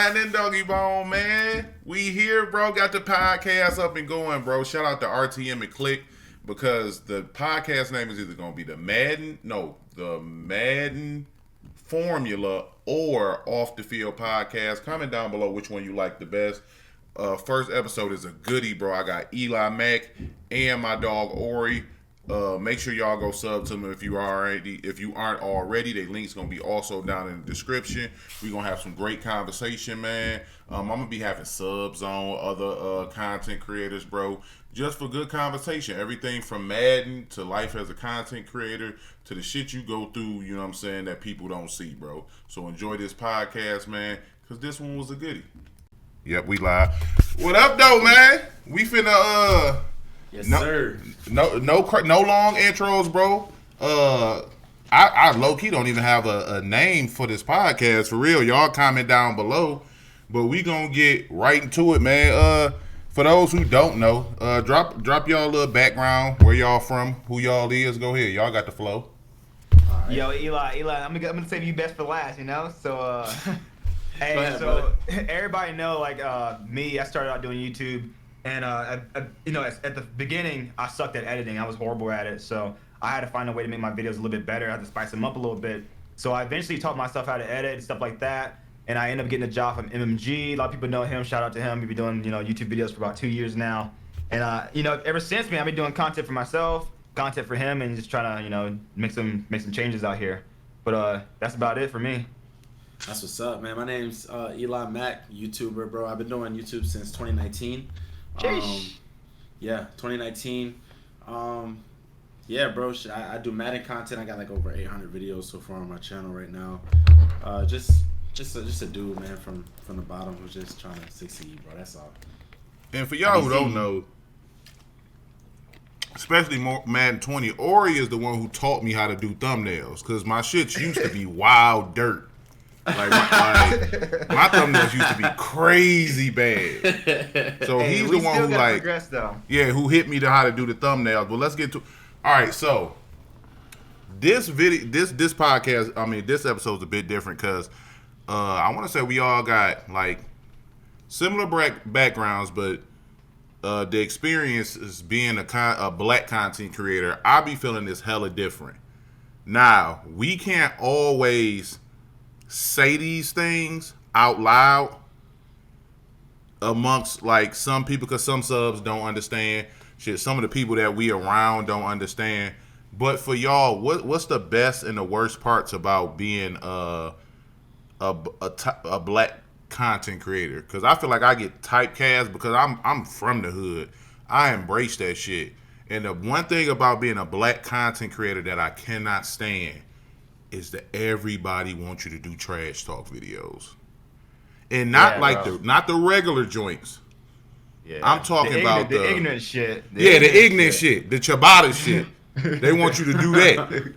Madden and Doggy Bone, man. We here, bro. Got the podcast up and going, bro. Shout out to RTM and Click because the podcast name is either going to be the Madden Formula or Off the Field Podcast. Comment down below which one you like the best. First episode is a goodie, bro. I got Eli Mack and my dog Ori. Make sure y'all go sub to them if you aren't already. Their link's gonna be also down in the description. We're gonna have some great conversation, man. I'm gonna be having subs on other content creators, bro, just for good conversation. Everything from Madden to life as a content creator to the shit you go through, you know what I'm saying, that people don't see, bro. So enjoy this podcast, man, because this one was a goodie. Yep, we live. What up, though, man? We finna Yes, sir. No long intros, bro. I low key don't even have a name for this podcast for real. Y'all comment down below, but we gonna get right into it, man. For those who don't know, drop y'all a little background, where y'all from, who y'all is. Go ahead, y'all got the flow. Right. Yo, Eli, I'm gonna save you best for last, you know. So, hey, ahead, so brother. everybody know, like me, I started out doing YouTube. And at the beginning, I sucked at editing. I was horrible at it, so I had to find a way to make my videos a little bit better. I had to spice them up a little bit. So I eventually taught myself how to edit and stuff like that. And I ended up getting a job from MMG. A lot of people know him. Shout out to him. We've been doing YouTube videos for about 2 years now. And ever since, man, I've been doing content for myself, content for him, and just trying to make some changes out here. But that's about it for me. That's what's up, man. My name's Eli Mack, YouTuber, bro. I've been doing YouTube since 2019. Yeah, 2019. Yeah, bro. I do Madden content. I got like over 800 videos so far on my channel right now. Just a dude, man, from the bottom who's just trying to succeed, bro. That's all. And for y'all who don't know, especially Madden 20, Ori is the one who taught me how to do thumbnails because my shits used to be wild dirt. Like my thumbnails used to be crazy bad. So Hey, he's we the one still who gotta progress, though. who hit me to how to do the thumbnails. But let's get to. All right, so this podcast, this episode's a bit different because I want to say we all got like similar backgrounds, but the experience is being a black content creator. I be feeling this hella different. Now we can't always say these things out loud amongst like some people because some subs don't understand shit. Some of the people that we around don't understand. But for y'all, what's the best and the worst parts about being a black content creator? Because I feel like I get typecast because I'm from the hood. I embrace that shit. And the one thing about being a black content creator that I cannot stand is that everybody wants you to do trash talk videos, and not not the regular joints. Yeah, I'm talking about the ignorant shit. The ignorant shit, the ciabatta shit. They want you to do that.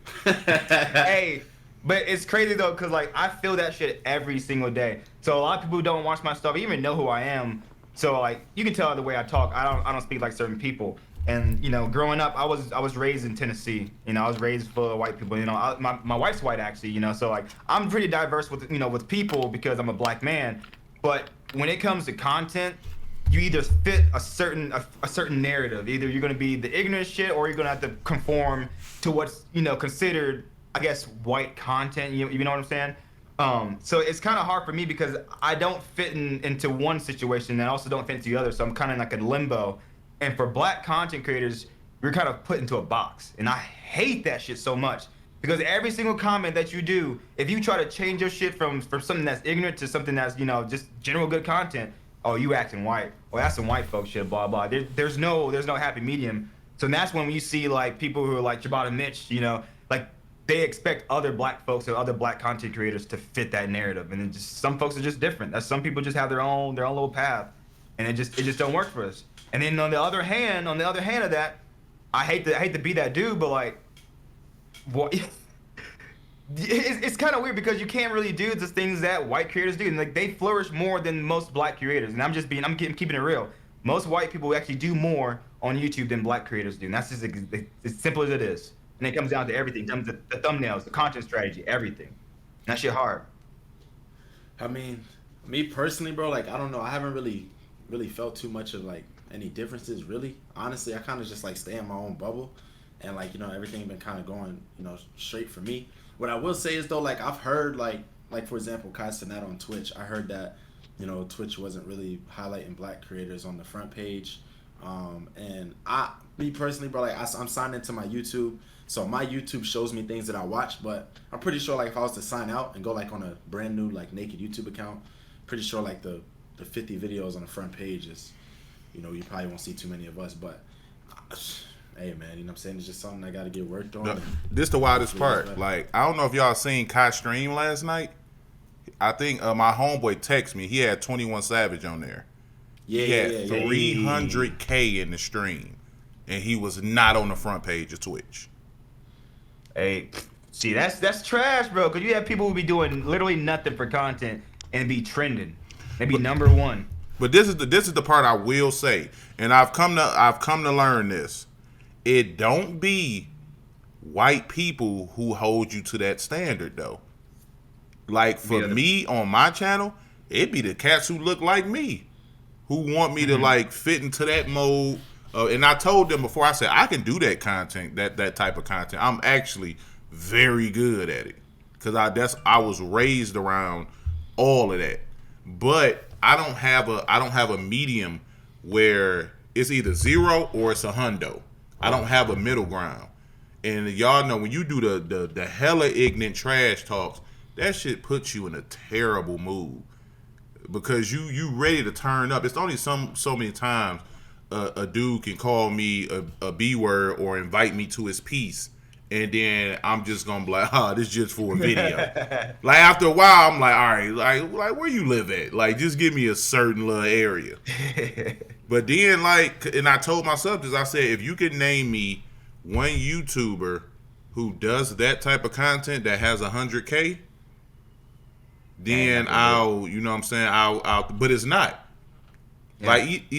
Hey, but it's crazy though, cause like I feel that shit every single day. So a lot of people who don't watch my stuff even know who I am. So like you can tell the way I talk. I don't speak like certain people. And growing up, I was raised in Tennessee. I was raised full of white people. My wife's white actually. So like I'm pretty diverse with with people because I'm a black man. But when it comes to content, you either fit a certain narrative. Either you're gonna be the ignorant shit, or you're gonna have to conform to what's considered, I guess, white content. You know what I'm saying? So it's kind of hard for me because I don't fit into one situation and I also don't fit into the other. So I'm kind of like in limbo. And for black content creators, we're kind of put into a box. And I hate that shit so much. Because every single comment that you do, if you try to change your shit from something that's ignorant to something that's, just general good content, oh, you acting white. Oh, that's some white folk shit, blah, blah. There's no happy medium. So that's when you see, like, people who are like Ciabatta Mitch, like, they expect other black folks or other black content creators to fit that narrative. And some folks are just different. Some people just have their own little path. And it just don't work for us. And then on the other hand of that, I hate to be that dude, but like, what? It's kind of weird because you can't really do the things that white creators do, and like they flourish more than most black creators. And I'm keeping it real. Most white people actually do more on YouTube than black creators do, and that's just as simple as it is. And it comes down to everything, comes to the thumbnails, the content strategy, everything. And that shit hard. I mean, Me personally, bro, like I don't know. I haven't really felt too much of like any differences. Really, honestly, I kind of just like stay in my own bubble, and like everything been kind of going straight for me. What I will say is though, like I've heard like for example, Kai Cenat on Twitch. I heard that Twitch wasn't really highlighting black creators on the front page. And me personally, bro, like I'm signed into my YouTube, so my YouTube shows me things that I watch. But I'm pretty sure, like, if I was to sign out and go like on a brand new like naked YouTube account, pretty sure like the 50 videos on the front page is, you probably won't see too many of us. But hey, man, what I'm saying? It's just something I got to get worked on. This the wildest part. Like, I don't know if y'all seen Kai stream last night. I think my homeboy texted me. He had 21 Savage on there. Yeah, he had 300K in the stream, and he was not on the front page of Twitch. Hey, see, that's trash, bro. Cause you have people who be doing literally nothing for content and be trending. They be number one. But this is the part I will say, and I've come to learn this. It don't be white people who hold you to that standard though. Like for me on my channel, it be the cats who look like me, who want me to like fit into that mode. And I told them before, I said I can do that content, that type of content. I'm actually very good at it because I was raised around all of that. But I don't have a medium where it's either 0 or it's a hundo. I don't have a middle ground. And y'all know when you do the hella ignorant trash talks, that shit puts you in a terrible mood because you ready to turn up. It's only so many times a dude can call me a B word or invite me to his piece, and then I'm just gonna be like, this just for a video. Like after a while, I'm like, all right, like where you live at? Like just give me a certain little area. But then and I told myself this. I said, if you can name me one YouTuber who does that type of content that has 100K, then I'll, you know what I'm saying? I'll but it's not. Yeah.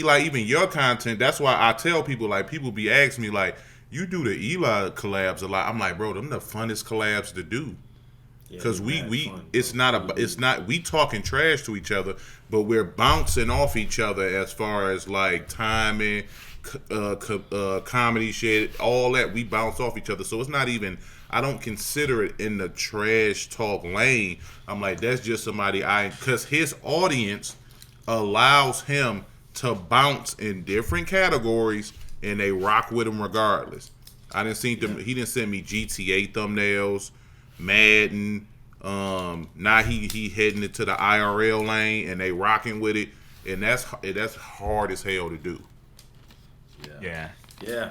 Like even your content, that's why I tell people, like, people be asking me, like, you do the Eli collabs a lot. I'm like, bro, them the funnest collabs to do. Because it's not we talking trash to each other, but we're bouncing off each other as far as like timing, comedy shit, all that. We bounce off each other. So it's not even, I don't consider it in the trash talk lane. I'm like, that's just somebody because his audience allows him to bounce in different categories and they rock with him regardless. I didn't see them. He didn't send me GTA thumbnails, Madden. Now he heading into the IRL lane and they rocking with it, and that's hard as hell to do. Yeah.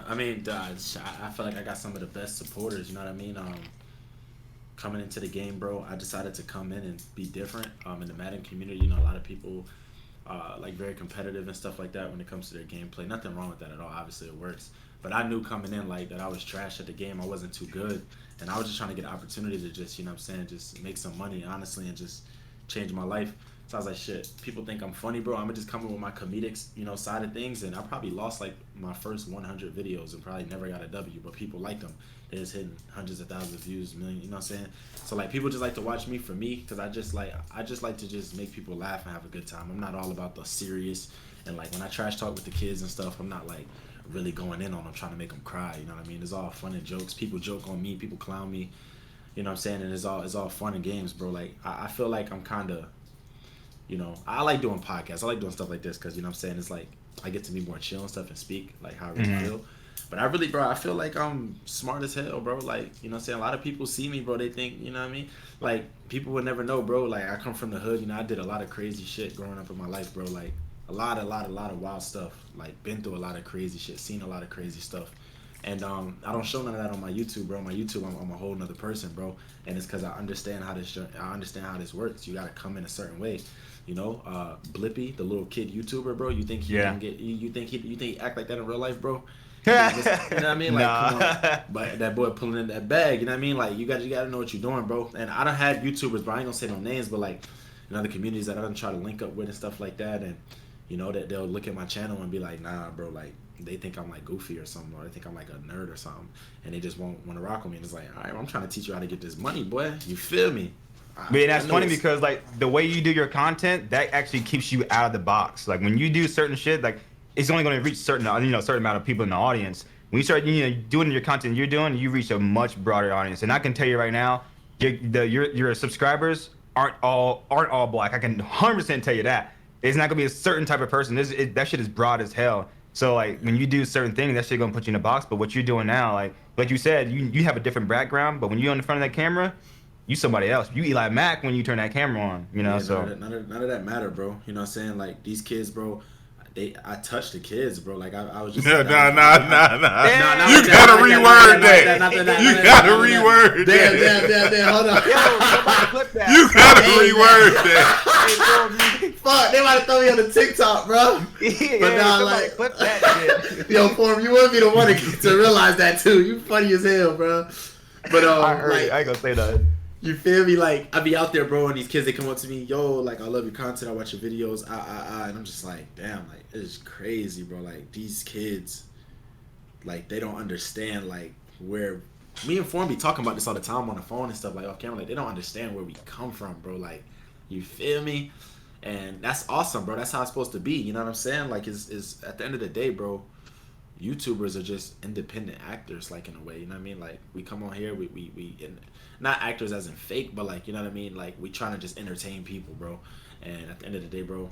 I mean, I feel like I got some of the best supporters. You know what I mean? Coming into the game, bro, I decided to come in and be different. In the Madden community, a lot of people like very competitive and stuff like that when it comes to their gameplay. Nothing wrong with that at all. Obviously, it works. But I knew coming in like that I was trash at the game. I wasn't too good, and I was just trying to get an opportunity to just, just make some money, honestly, and just change my life. So I was like, shit, people think I'm funny, bro. I'm gonna just come in with my comedic, side of things, and I probably lost like my first 100 videos and probably never got a W, but people liked them. They just hitting hundreds of thousands of views, million, you know what I'm saying? So like people just like to watch me for me, because I just like to just make people laugh and have a good time. I'm not all about the serious, and like when I trash talk with the kids and stuff, I'm not like really going in on them trying to make them cry, you know what I mean? It's all fun and jokes. People joke on me, people clown me, you know what I'm saying? And it's all fun and games, bro. Like I feel like I'm kind of, I like doing podcasts. I like doing stuff like this because, you know what I'm saying, it's like I get to be more chill and stuff and speak like how I really feel. But I feel like I'm smart as hell, bro. Like, you know what I'm saying? A lot of people see me, bro. They think, you know what I mean? Like, people would never know, bro. Like, I come from the hood. I did a lot of crazy shit growing up in my life, bro. Like, a lot of wild stuff. Like, been through a lot of crazy shit. Seen a lot of crazy stuff. And I don't show none of that on my YouTube, bro. On my YouTube, I'm a whole nother person, bro. And it's because I understand how this works. You got to come in a certain way. Blippy, the little kid YouTuber, bro. You think he can get? You think he act like that in real life, bro? You know what I mean? Like, come on. But that boy pulling in that bag, you know what I mean? Like, you got to know what you're doing, bro. And I done had YouTubers, bro. I ain't gonna say no names, but like in other communities that I done try to link up with and stuff like that, and that they'll look at my channel and be like, nah, bro, like they think I'm like goofy or something, or they think I'm like a nerd or something, and they just won't want to rock with me. And it's like, all right, well, I'm trying to teach you how to get this money, boy. You feel me? But that's funny because like the way you do your content, that actually keeps you out of the box. Like when you do certain shit, like it's only going to reach certain amount of people in the audience. When you start doing your content you're doing, you reach a much broader audience. And I can tell you right now, your subscribers aren't all black. I can 100% tell you that. It's not gonna be a certain type of person. That shit is broad as hell. So like when you do certain things, that shit gonna put you in a box. But what you're doing now, like you said, you have a different background. But when you're in front of that camera, you somebody else. You Eli Mack when you turn that camera on. So none of that matter, bro. You know what I'm saying? Like these kids, bro. I touched the kids, bro. Like I was just. Nah. You gotta reword that. You gotta reword that. Damn. Hold on. Yo, clip that. You gotta reword that. Fuck, they might have thrown me on the TikTok, bro. But nah, like, clip that shit. Yo, Form, you want me to want to realize that too. You funny as hell, bro. But I heard it. I ain't gonna say that. You feel me? Like, I be out there, bro, and these kids, they come up to me, yo, like, I love your content, I watch your videos, and I'm just like, damn, like, it's crazy, bro. Like, these kids, like, they don't understand, like, where, me and Form be talking about this all the time on the phone and stuff, like, off camera, like, they don't understand where we come from, bro. Like, you feel me? And that's awesome, bro. That's how it's supposed to be, you know what I'm saying? Like, it's at the end of the day, bro, YouTubers are just independent actors, like, in a way, you know what I mean? Like, we come on here, we not actors as in fake, but like, you know what I mean? Like, we trying to just entertain people, bro. And at the end of the day, bro,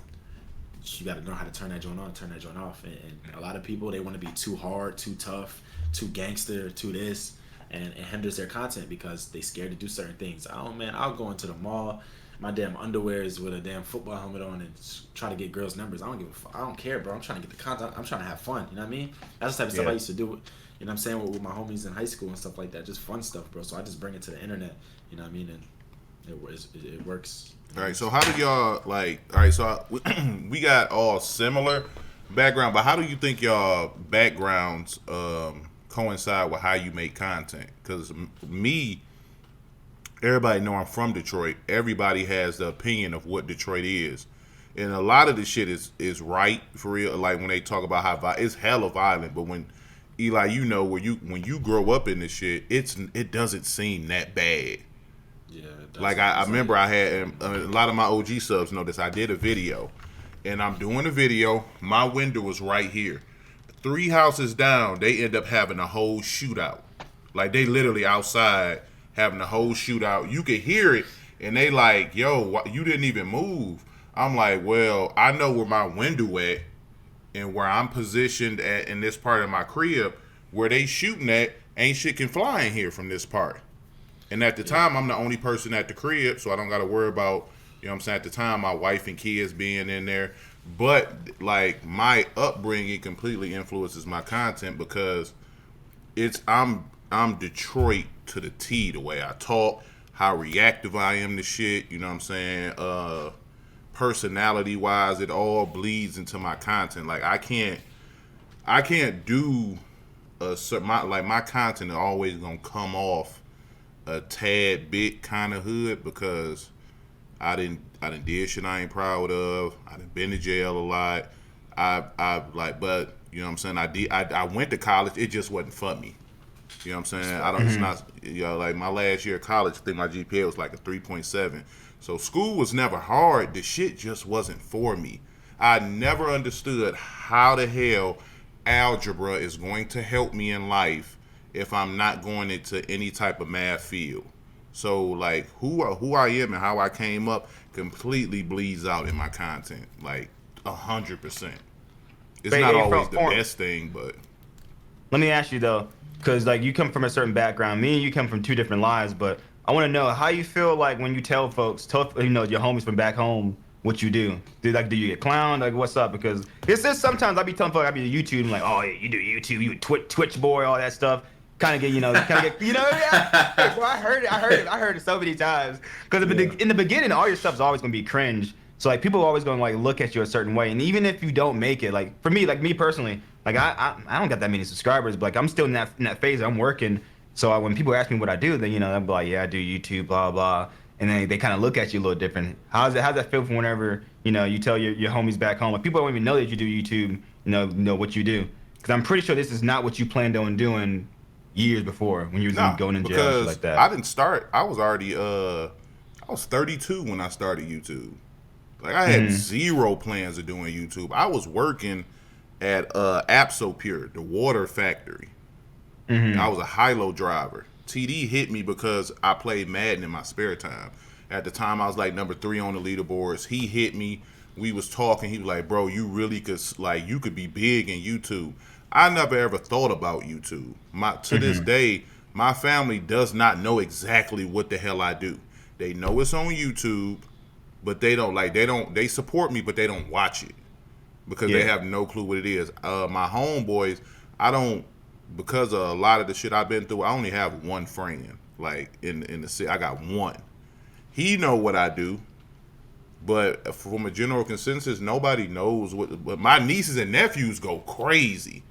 you got to know how to turn that joint on, turn that joint off. And a lot of people, they want to be too hard, too tough, too gangster, too this, and it hinders their content because they scared to do certain things. I'll go into the mall, my damn underwear is with a damn football helmet on and try to get girls' numbers. I don't give a fuck. I don't care, bro. I'm trying to get the content. I'm trying to have fun. You know what I mean? That's the type of stuff I used to do. You know what I'm saying, with my homies in high school and stuff like that. Just fun stuff, bro. So I just bring it to the internet. You know what I mean? And it works. All right, so how do y'all, like, all right, so we got all similar background, but how do you think y'all backgrounds coincide with how you make content? Because me, everybody know I'm from Detroit. Everybody has the opinion of what Detroit is. And a lot of the shit is right, for real. Like, when they talk about how it's hella violent, but when Eli, you know, when you grow up in this shit, it doesn't seem that bad. Yeah. Like I remember I had a lot of my OG subs know this. I did a video, and I'm doing a video. My window was right here. 3 houses down, they end up having a whole shootout. Like, they literally outside having a whole shootout. You could hear it, and they like, yo, you didn't even move. I'm like, well, I know where my window at. And where I'm positioned at in this part of my crib, where they shooting at, ain't shit can fly in here from this part. And at the time, I'm the only person at the crib, so I don't got to worry about, you know what I'm saying, at the time, my wife and kids being in there. But, like, my upbringing completely influences my content because I'm Detroit to the T, the way I talk, how reactive I am to shit, you know what I'm saying, personality wise, it all bleeds into my content. Like, I can't do my content is always gonna come off a tad bit kind of hood because I didn't did shit I ain't proud of. I done been to jail a lot. I like, but you know what I'm saying, I went to college, it just wasn't for me. You know what I'm saying? It's not, you know, like my last year of college, I think my GPA was like a 3.7. So school was never hard. The shit just wasn't for me. I never understood how the hell algebra is going to help me in life if I'm not going into any type of math field. So, like, who I am and how I came up completely bleeds out in my content, like 100%. It's not always the best thing, but let me ask you though, because like you come from a certain background. Me and you come from 2 different lives, but I want to know how you feel like when you tell folks, you know, your homies from back home, what you do. Do you get clowned? Like, what's up? Because it's just sometimes I be telling folks I be YouTube, and like, oh yeah, you do YouTube, you Twitch boy, all that stuff. Kind of get, you know, yeah. Hey, bro, I heard it so many times. Because in the beginning, all your stuff's always gonna be cringe. So like people are always gonna like look at you a certain way, and even if you don't make it, like for me, like me personally, like I don't got that many subscribers, but like I'm still in that phase. I'm working. So when people ask me what I do, then, you know, I'm like, yeah, I do YouTube, blah, blah. And then they kind of look at you a little different. How's that feel from whenever, you know, you tell your homies back home? Like, people don't even know that you do YouTube, know what you do. Because I'm pretty sure this is not what you planned on doing years before when you was going in jail and shit like that. I didn't start. I was already, I was 32 when I started YouTube. Like I had zero plans of doing YouTube. I was working at Pure, the water factory. I was a high-low driver. TD hit me because I played Madden in my spare time. At the time, I was like number 3 on the leaderboards. He hit me. We was talking. He was like, "Bro, you really could you could be big in YouTube." I never ever thought about YouTube. To this day, my family does not know exactly what the hell I do. They know it's on YouTube, but they support me, but they don't watch it because they have no clue what it is. My homeboys, because of a lot of the shit I've been through, I only have one friend. Like in the city, I got one. He know what I do, but from a general consensus, nobody knows what. But my nieces and nephews go crazy.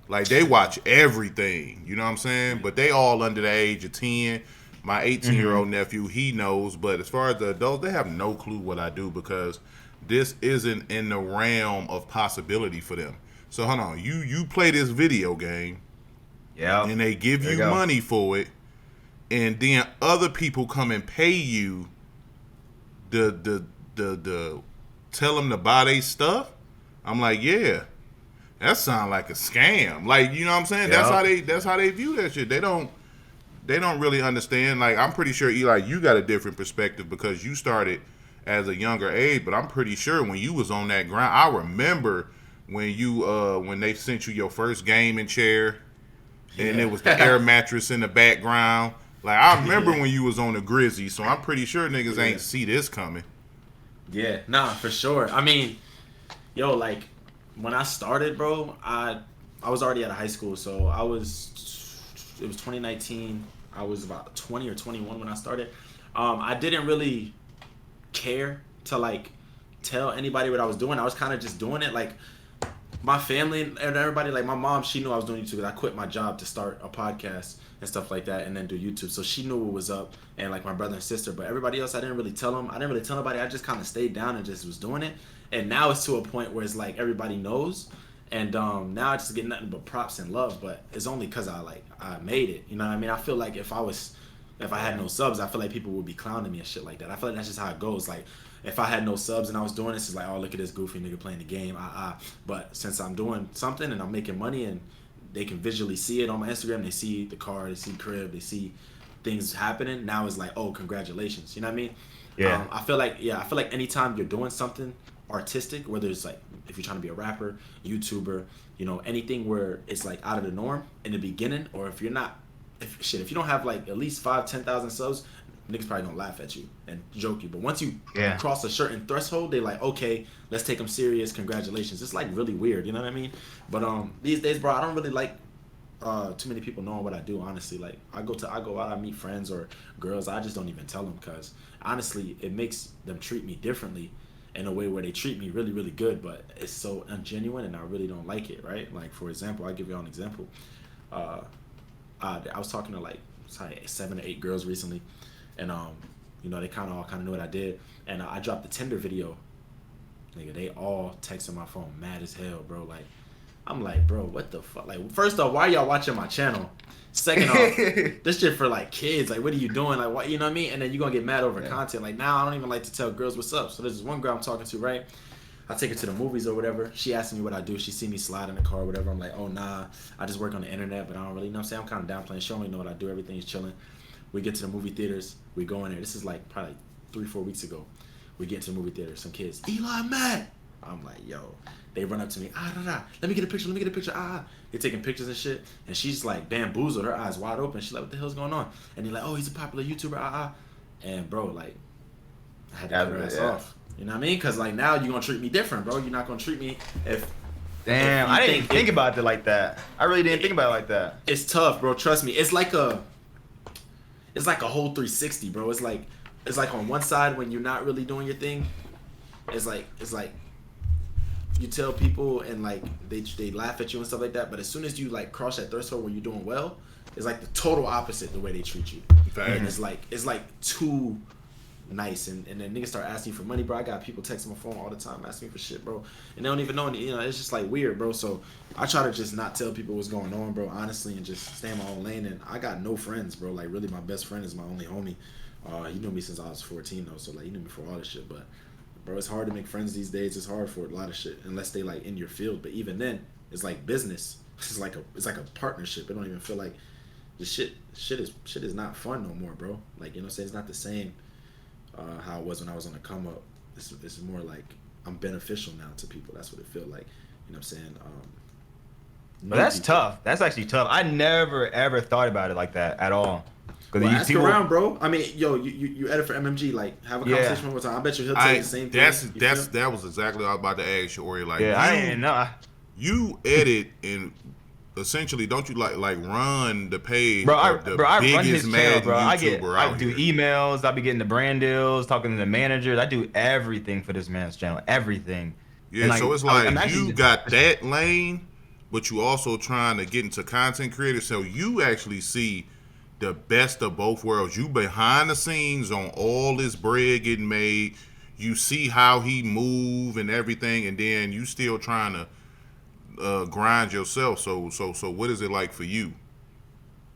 Like they watch everything. You know what I'm saying? But they all under the age of 10. My 18-year-old nephew, he knows. But as far as the adults, they have no clue what I do because this isn't in the realm of possibility for them. So hold on, you play this video game. Yeah. And they give you money for it, and then other people come and pay you the tell them to buy their stuff. I'm like, yeah, that sounds like a scam. Like, you know what I'm saying? Yeah. That's how they view that shit. They don't really understand. Like, I'm pretty sure, Eli, you got a different perspective because you started as a younger age, but I'm pretty sure when you was on that grind, I remember when they sent you your first gaming chair. And it was the air mattress in the background. Like, I remember when you was on the Grizzly, so I'm pretty sure niggas ain't see this coming. Yeah, nah, for sure. I mean, yo, like, when I started, bro, I was already out of high school, so it was 2019. I was about 20 or 21 when I started. I didn't really care to, like, tell anybody what I was doing. I was kind of just doing it, like, my family and everybody, like my mom, she knew I was doing YouTube. I quit my job to start a podcast and stuff like that and then do YouTube. So she knew what was up, and like my brother and sister. But everybody else, I didn't really tell them. I didn't really tell nobody. I just kind of stayed down and just was doing it. And now it's to a point where it's like everybody knows. And now I just get nothing but props and love. But it's only because I made it. You know what I mean? I feel like if I had no subs, I feel like people would be clowning me and shit like that. I feel like that's just how it goes. Like, if I had no subs and I was doing this, it's like, oh, look at this goofy nigga playing the game. But since I'm doing something and I'm making money and they can visually see it on my Instagram, they see the car, they see crib, they see things happening. Now it's like, oh, congratulations. You know what I mean? Yeah. I feel like anytime you're doing something artistic, whether it's like if you're trying to be a rapper, YouTuber, you know, anything where it's like out of the norm in the beginning, or if you're not, if you don't have like at least 5,000-10,000 subs, niggas probably gonna laugh at you and joke you. But once you cross a certain threshold, they like, okay, let's take them serious. Congratulations. It's like really weird, you know what I mean? But these days, bro, I don't really like too many people knowing what I do. Honestly, like I go out, I meet friends or girls. I just don't even tell them because honestly, it makes them treat me differently in a way where they treat me really, really good. But it's so ungenuine, and I really don't like it. Right? Like for example, I'll give you an example. I was talking to like 7 or 8 girls recently. And you know, they all knew what I did, and I dropped the Tinder video. Nigga, they all texting my phone, mad as hell, bro. Like, I'm like, bro, what the fuck? Like, first off, why y'all watching my channel? Second off, this shit for like kids. Like, what are you doing? Like, what? You know what I mean? And then you gonna get mad over content. Like, now I don't even like to tell girls what's up. So there's this one girl I'm talking to, right? I take her to the movies or whatever. She asks me what I do. She see me slide in the car or whatever. I'm like, oh nah, I just work on the internet, but I don't really, you know what I'm saying? I'm kind of downplaying. She don't really know what I do. Everything's chilling. We get to the movie theaters. We go in there. This is like probably 3-4 weeks ago. We get to the movie theater. Some kids, Eli, Matt. I'm like, yo. They run up to me. Let me get a picture. They're taking pictures and shit. And she's like bamboozled. Her eyes wide open. She's like, what the hell's going on? And they're like, oh, he's a popular YouTuber. And bro, like, I had to cut her ass off. You know what I mean? Because like now you're gonna treat me different, bro. You're not gonna treat me if. Damn, I didn't think about it like that. I really didn't think about it like that. It's tough, bro. Trust me. It's like a whole 360, bro. It's like on one side when you're not really doing your thing, it's like you tell people and like they laugh at you and stuff like that. But as soon as you like cross that threshold where you're doing well, it's like the total opposite the way they treat you. And it's like too nice, and then niggas start asking you for money, bro. I got people texting my phone all the time asking me for shit, bro, and they don't even know. You know, it's just like weird, bro. So I try to just not tell people what's going on, bro, honestly, and just stay in my own lane. And I got no friends, bro. Like really, my best friend is my only homie. He knew me since I was 14 though, so like he knew me for all this shit. But bro, it's hard to make friends these days. It's hard for a lot of shit unless they like in your field. But even then, it's like business. It's like a partnership. It don't even feel like the shit is not fun no more, bro. Like, you know what I'm saying? It's not the same how it was when I was on the come up. It's more like I'm beneficial now to people. That's what it feel like. You know what I'm saying? But that's tough. That's actually tough. I never ever thought about it like that at all. Well, ask around, bro. I mean, yo, you edit for MMG. Like, have a conversation one more time. I bet you he'll tell you the same thing. That was exactly what I was about to ask you, Ori. Like, I didn't know. You edit and essentially, don't you like run the page? Bro, I biggest run his channel, Madden bro. YouTuber I do emails. I be getting the brand deals, talking to the managers. I do everything for this man's channel. Everything. Yeah, so it's like you got that lane, but you also trying to get into content creators. So you actually see the best of both worlds. You behind the scenes on all this bread getting made. You see how he move and everything, and then you still trying to grind yourself. So what is it like for you?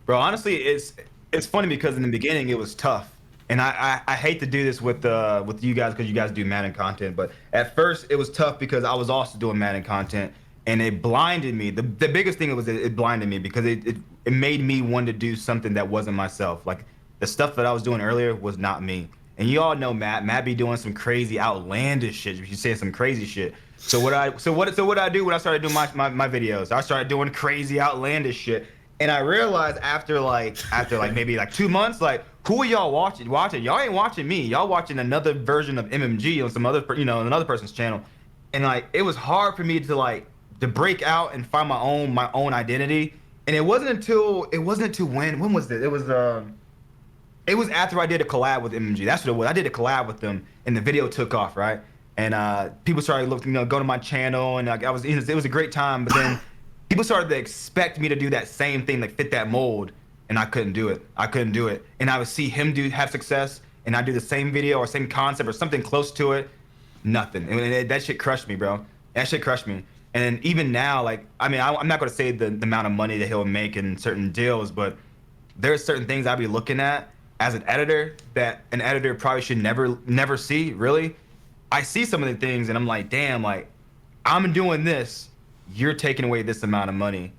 Bro, honestly, it's funny because in the beginning it was tough, and I hate to do this with you guys because you guys do Madden content, but at first it was tough because I was also doing Madden content, and it blinded me. The biggest thing was it blinded me because it made me want to do something that wasn't myself. Like the stuff that I was doing earlier was not me. And you all know Matt be doing some crazy outlandish shit. She's saying some crazy shit. So what I do when I started doing my videos? I started doing crazy outlandish shit. And I realized after maybe like 2 months, like, who are y'all watching? Y'all ain't watching me. Y'all watching another version of MMG on some other, another person's channel. And like, it was hard for me to break out and find my own identity. And it wasn't until when was it? It was after I did a collab with MMG. That's what it was. I did a collab with them, and the video took off, right? And people started looking, go to my channel, and like it was a great time. But then people started to expect me to do that same thing, like fit that mold, and I couldn't do it. And I would see him have success, and I do the same video or same concept or something close to it, nothing. And that shit crushed me, bro. That shit crushed me. And even now, like, I mean, I'm not gonna say the amount of money that he'll make in certain deals, but there's certain things I'll be looking at as an editor that an editor probably should never see, really. I see some of the things and I'm like, damn, like, I'm doing this, you're taking away this amount of money,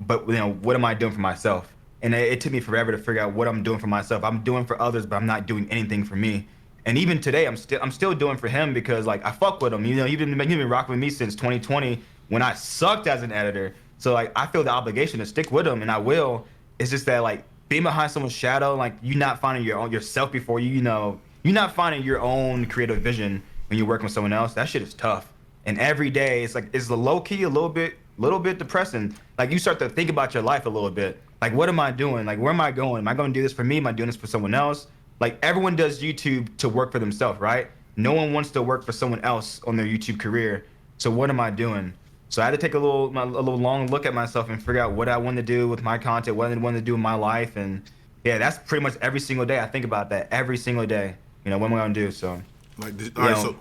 but what am I doing for myself? And it took me forever to figure out what I'm doing for myself. I'm doing for others, but I'm not doing anything for me. And even today, I'm still doing for him because like I fuck with him. You've been rocking with me since 2020 when I sucked as an editor. So like I feel the obligation to stick with him, and I will. It's just that like being behind someone's shadow, like you not finding yourself before you're not finding your own creative vision when you're working with someone else. That shit is tough. And every day it's low key a little bit depressing. Like you start to think about your life a little bit. Like what am I doing? Like where am I going? Am I going to do this for me? Am I doing this for someone else? Like everyone does YouTube to work for themselves, right? No one wants to work for someone else on their YouTube career. So what am I doing? So I had to take a little long look at myself and figure out what I want to do with my content, what I want to do in my life, and yeah, that's pretty much every single day. I think about that every single day. What am I gonna do? So, so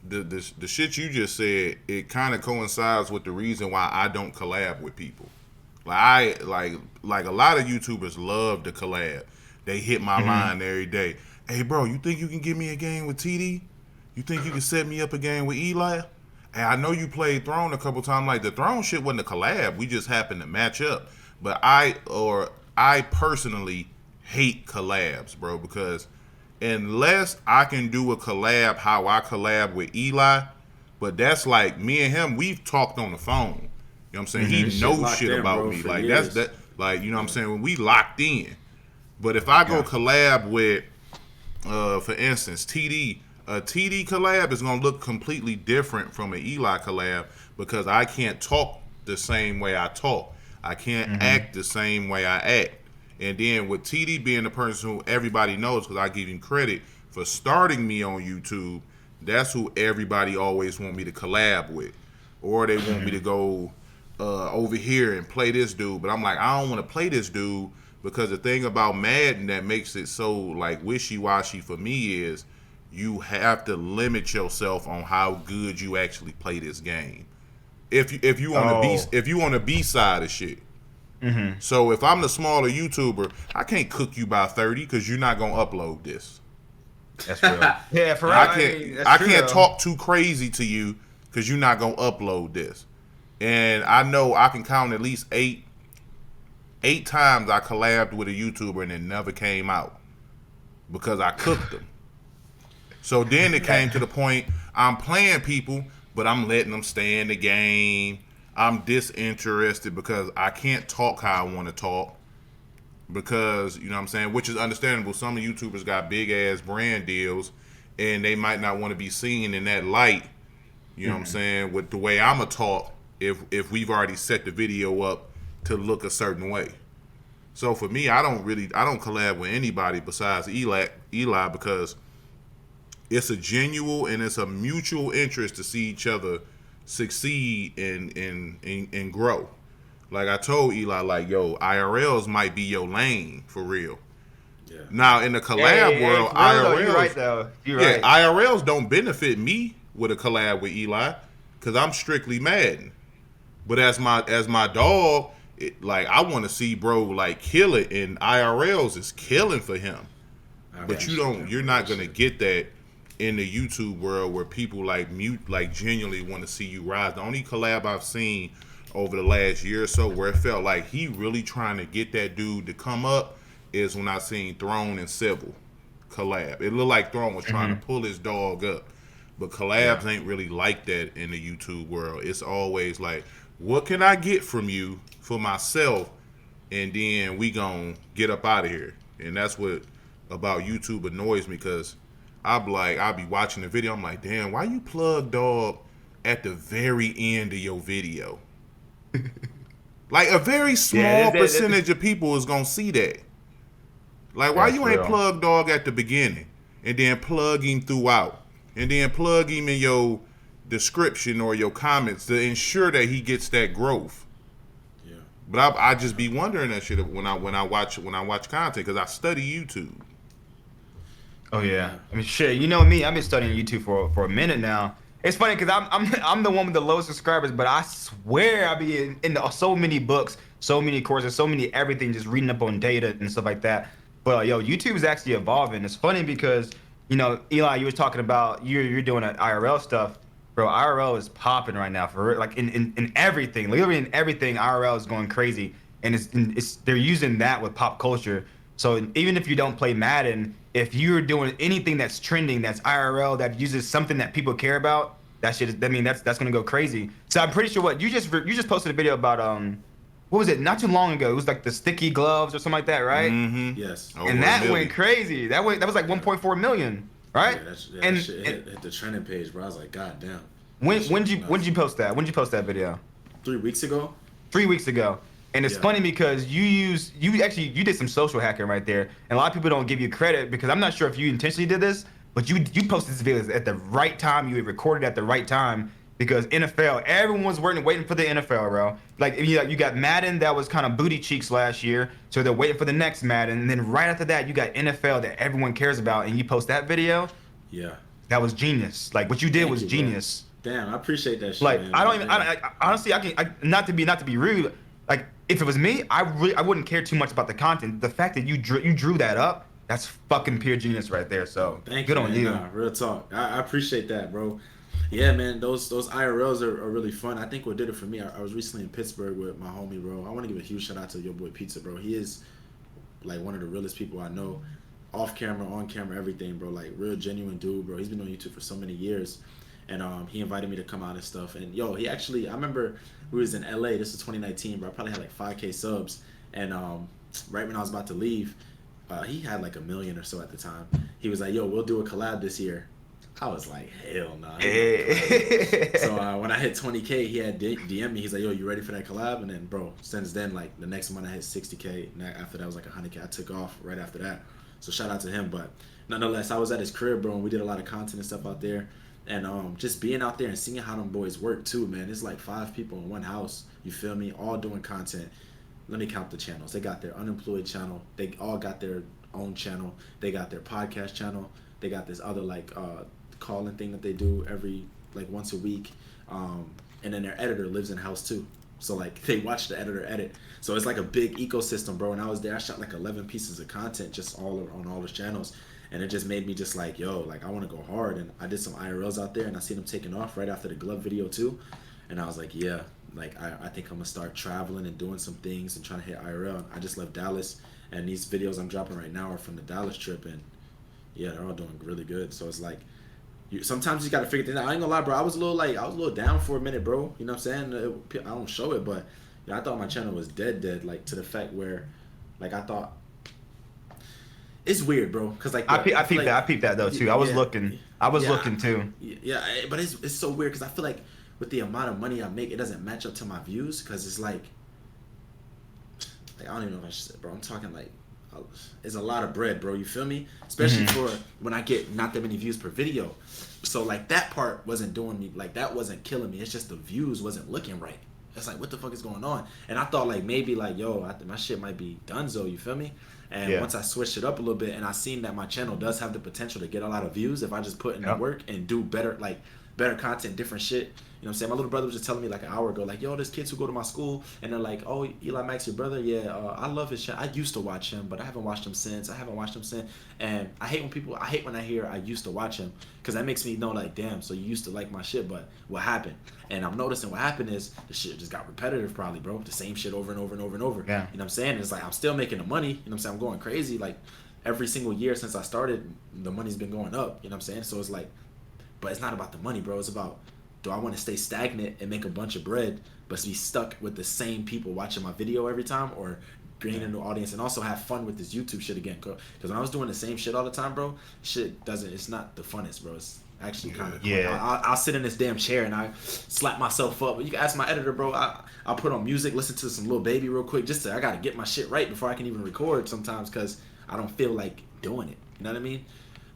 the shit you just said, it kind of coincides with the reason why I don't collab with people. Like a lot of YouTubers love to collab. They hit my line every day. Hey, bro, you think you can give me a game with TD? You think you can set me up a game with Eli? And I know you played Throne a couple times. Like the Throne shit wasn't a collab. We just happened to match up. But I personally hate collabs, bro, because unless I can do a collab how I collab with Eli, but that's like me and him, we've talked on the phone. You know what I'm saying? He knows shit about me. Like years. That's that. Like you know what I'm saying? When we locked in. But if I go collab with, for instance, TD. A TD collab is going to look completely different from an Eli collab because I can't talk the same way I talk. I can't act the same way I act. And then with TD being the person who everybody knows, because I give him credit for starting me on YouTube, that's who everybody always want me to collab with. Or they want me to go over here and play this dude. But I'm like, I don't want to play this dude because the thing about Madden that makes it so like wishy-washy for me is you have to limit yourself on how good you actually play this game. If you on the B side of shit, Mm-hmm. So if I'm the smaller YouTuber, I can't cook you by 30 because you're not gonna upload this. That's real. Yeah, for real. That's I true, can't though. talk too crazy to you because you're not gonna upload this. And I know I can count at least eight times I collabed with a YouTuber and it never came out because I cooked them. So then it came to the point I'm playing people, but I'm letting them stay in the game. I'm disinterested because I can't talk how I want to talk. Because, you know what I'm saying, which is understandable. Some YouTubers got big ass brand deals and they might not want to be seen in that light, you know what I'm saying, with the way I'ma talk if we've already set the video up to look a certain way. So for me, I don't collab with anybody besides Eli because it's a genuine and it's a mutual interest to see each other succeed and grow. Like I told Eli, like, yo, IRLs might be your lane for real. Yeah. Now in the collab world, for real, though, IRLs, you're right though. You're yeah, right. IRLs don't benefit me with a collab with Eli because I'm strictly Madden. But as my dog, like I want to see bro like kill it, and IRLs is killing for him. But you're not gonna get that in the YouTube world where people like genuinely want to see you rise. The only collab I've seen over the last year or so where it felt like he really trying to get that dude to come up is when I seen Throne and Civil collab. It looked like Throne was trying to pull his dog up. But collabs ain't really like that in the YouTube world. It's always like, what can I get from you for myself? And then we gon' get up out of here. And that's what about YouTube annoys me because I'll be watching the video. I'm like, damn, why you plug dog at the very end of your video? Like a very small percentage of people is gonna see that. Like, why you ain't plug dog at the beginning and then plug him throughout and then plug him in your description or your comments to ensure that he gets that growth? Yeah. But I just be wondering that shit when I watch content because I study YouTube. Oh yeah, I mean shit. You know me, I've been studying YouTube for a minute now. It's funny because I'm the one with the lowest subscribers, but I swear I be in so many books, so many courses, so many everything, just reading up on data and stuff like that. But yo, YouTube is actually evolving. It's funny because Eli, you were talking about you're doing that IRL stuff, bro. IRL is popping right now for like in everything, literally in everything. IRL is going crazy, and it's they're using that with pop culture. So even if you don't play Madden, if you're doing anything that's trending, that's IRL, that uses something that people care about, that shit. I mean, that's gonna go crazy. So I'm pretty sure what you just posted a video about what was it? Not too long ago. It was like the sticky gloves or something like that, right? Mm-hmm. Yes. And that went crazy. That was like 1.4 million, right? Yeah, that shit hit the trending page, bro. I was like, God damn. When did you post that? When did you post that video? 3 weeks ago. 3 weeks ago. And it's funny because you did some social hacking right there, and a lot of people don't give you credit because I'm not sure if you intentionally did this, but you posted this video at the right time. You recorded at the right time because NFL, everyone was waiting for the NFL, bro. Like you got Madden that was kind of booty cheeks last year, so they're waiting for the next Madden, and then right after that you got NFL that everyone cares about, and you post that video. Yeah. That was genius. Like what you did was genius. Bro. Damn, I appreciate that shit. Like man, I don't even. Honestly, not to be rude. Like if it was me, I wouldn't care too much about the content. The fact that you drew that up, that's fucking pure genius right there. So good on you. Nah, real talk. I appreciate that, bro. Yeah, man, those IRLs are really fun. I think what did it for me, I was recently in Pittsburgh with my homie, bro. I want to give a huge shout out to your boy Pizza, bro. He is like one of the realest people I know. Off camera, on camera, everything, bro. Like real genuine dude, bro. He's been on YouTube for so many years. And he invited me to come out and stuff. And yo, I remember we was in LA. This is 2019, bro. I probably had like 5K subs. And right when I was about to leave, he had like 1 million or so at the time. He was like, yo, we'll do a collab this year. I was like, hell no. Nah. So when I hit 20K, he had DM me. He's like, yo, you ready for that collab? And then, bro, since then, like the next month I hit 60K. And after that was like 100K. I took off right after that. So shout out to him. But nonetheless, I was at his crib, bro, and we did a lot of content and stuff out there. And just being out there and seeing how them boys work too, man. It's like 5 people in one house. You feel me? All doing content. Let me count the channels. They got their unemployed channel. They all got their own channel. They got their podcast channel. They got this other like calling thing that they do every like once a week. And then their editor lives in house too. So like they watch the editor edit. So it's like a big ecosystem, bro. And I was there. I shot like 11 pieces of content just all on all the channels, and it just made me just like, yo, like I want to go hard. And I did some IRLs out there, and I seen them taking off right after the glove video too. And I was like, yeah, like I think I'm gonna start traveling and doing some things and trying to hit IRL. I just left Dallas, and these videos I'm dropping right now are from the Dallas trip, and yeah, they're all doing really good. So it's like, sometimes you gotta figure things out. I ain't gonna lie, bro. I was a little down for a minute, bro. You know what I'm saying? I don't show it, but I thought my channel was dead, like to the fact where, like I thought. It's weird, bro. Cause like I peeped that though too. I was looking too. Yeah, but it's so weird because I feel like with the amount of money I make, it doesn't match up to my views. Cause it's like I don't even know if I should say, bro. I'm talking like it's a lot of bread, bro. You feel me? Especially for when I get not that many views per video. So like that part wasn't doing me, like that wasn't killing me. It's just the views wasn't looking right. It's like, what the fuck is going on? And I thought like maybe like, yo, my shit might be donezo, you feel me? And once I switched it up a little bit and I seen that my channel does have the potential to get a lot of views if I just put in the work and do better content, different shit. You know what I'm saying? My little brother was just telling me like an hour ago, like, yo, there's kids who go to my school and they're like, oh, Eli Max, your brother? Yeah, I love his channel. I used to watch him, but I haven't watched him since. And I hate when I hear I used to watch him, because that makes me know like, damn, so you used to like my shit, but what happened? And I'm noticing what happened is the shit just got repetitive probably, bro. The same shit over and over and over and over. Yeah. You know what I'm saying? It's like I'm still making the money. You know what I'm saying? I'm going crazy. Like every single year since I started, the money's been going up. You know what I'm saying? So it's like, but it's not about the money, bro. It's about, do I want to stay stagnant and make a bunch of bread, but be stuck with the same people watching my video every time, or gain a new audience and also have fun with this YouTube shit again? Because when I was doing the same shit all the time, bro, it's not the funnest, bro. It's actually kind of cool. I'll sit in this damn chair and I slap myself up. You can ask my editor, bro. I'll put on music, listen to some Lil Baby real quick. I got to get my shit right before I can even record sometimes, because I don't feel like doing it. You know what I mean?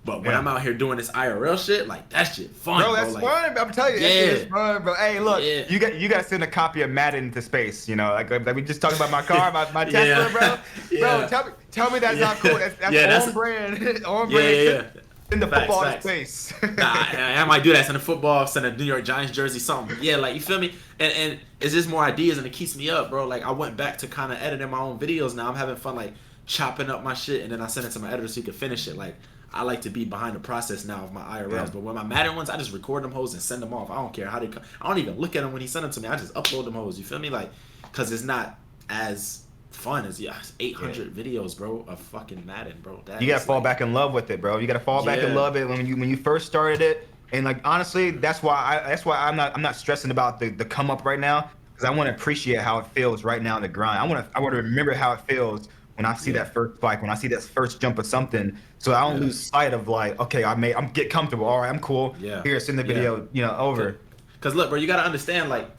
But when I'm out here doing this IRL shit, like that shit fun, bro. That's like, fun. I'm telling you, that shit is fun, bro. Hey, look, you got to send a copy of Madden into space. You know, like we just talked about my car, my Tesla, bro. Bro, tell me that's not cool. That's on brand. On brand. In the football space. I might do that. Send a football, send a New York Giants jersey, something. Yeah, like, you feel me? And it's just more ideas, and it keeps me up, bro. Like, I went back to kind of editing my own videos now. I'm having fun, like, chopping up my shit, and then I send it to my editor so he can finish it. Like, I like to be behind the process now of my IRLs. Yeah. But when my Madden ones, I just record them hoes and send them off. I don't care how they come. I don't even look at them when he sent them to me. I just upload them hoes. You feel me? Like, because it's not as fun as 800 videos, bro, of fucking Madden, bro. You gotta fall back in love with it, bro. You gotta fall back in love with it when you first started it. And like, honestly, that's why I'm not stressing about the come up right now, because I want to appreciate how it feels right now in the grind. I want to remember how it feels when I see that first spike, when I see that first jump of something, so I don't lose sight of like, okay, I'm get comfortable. All right, I'm cool. Yeah. Here, send the video, over. Because look, bro, you gotta understand, like,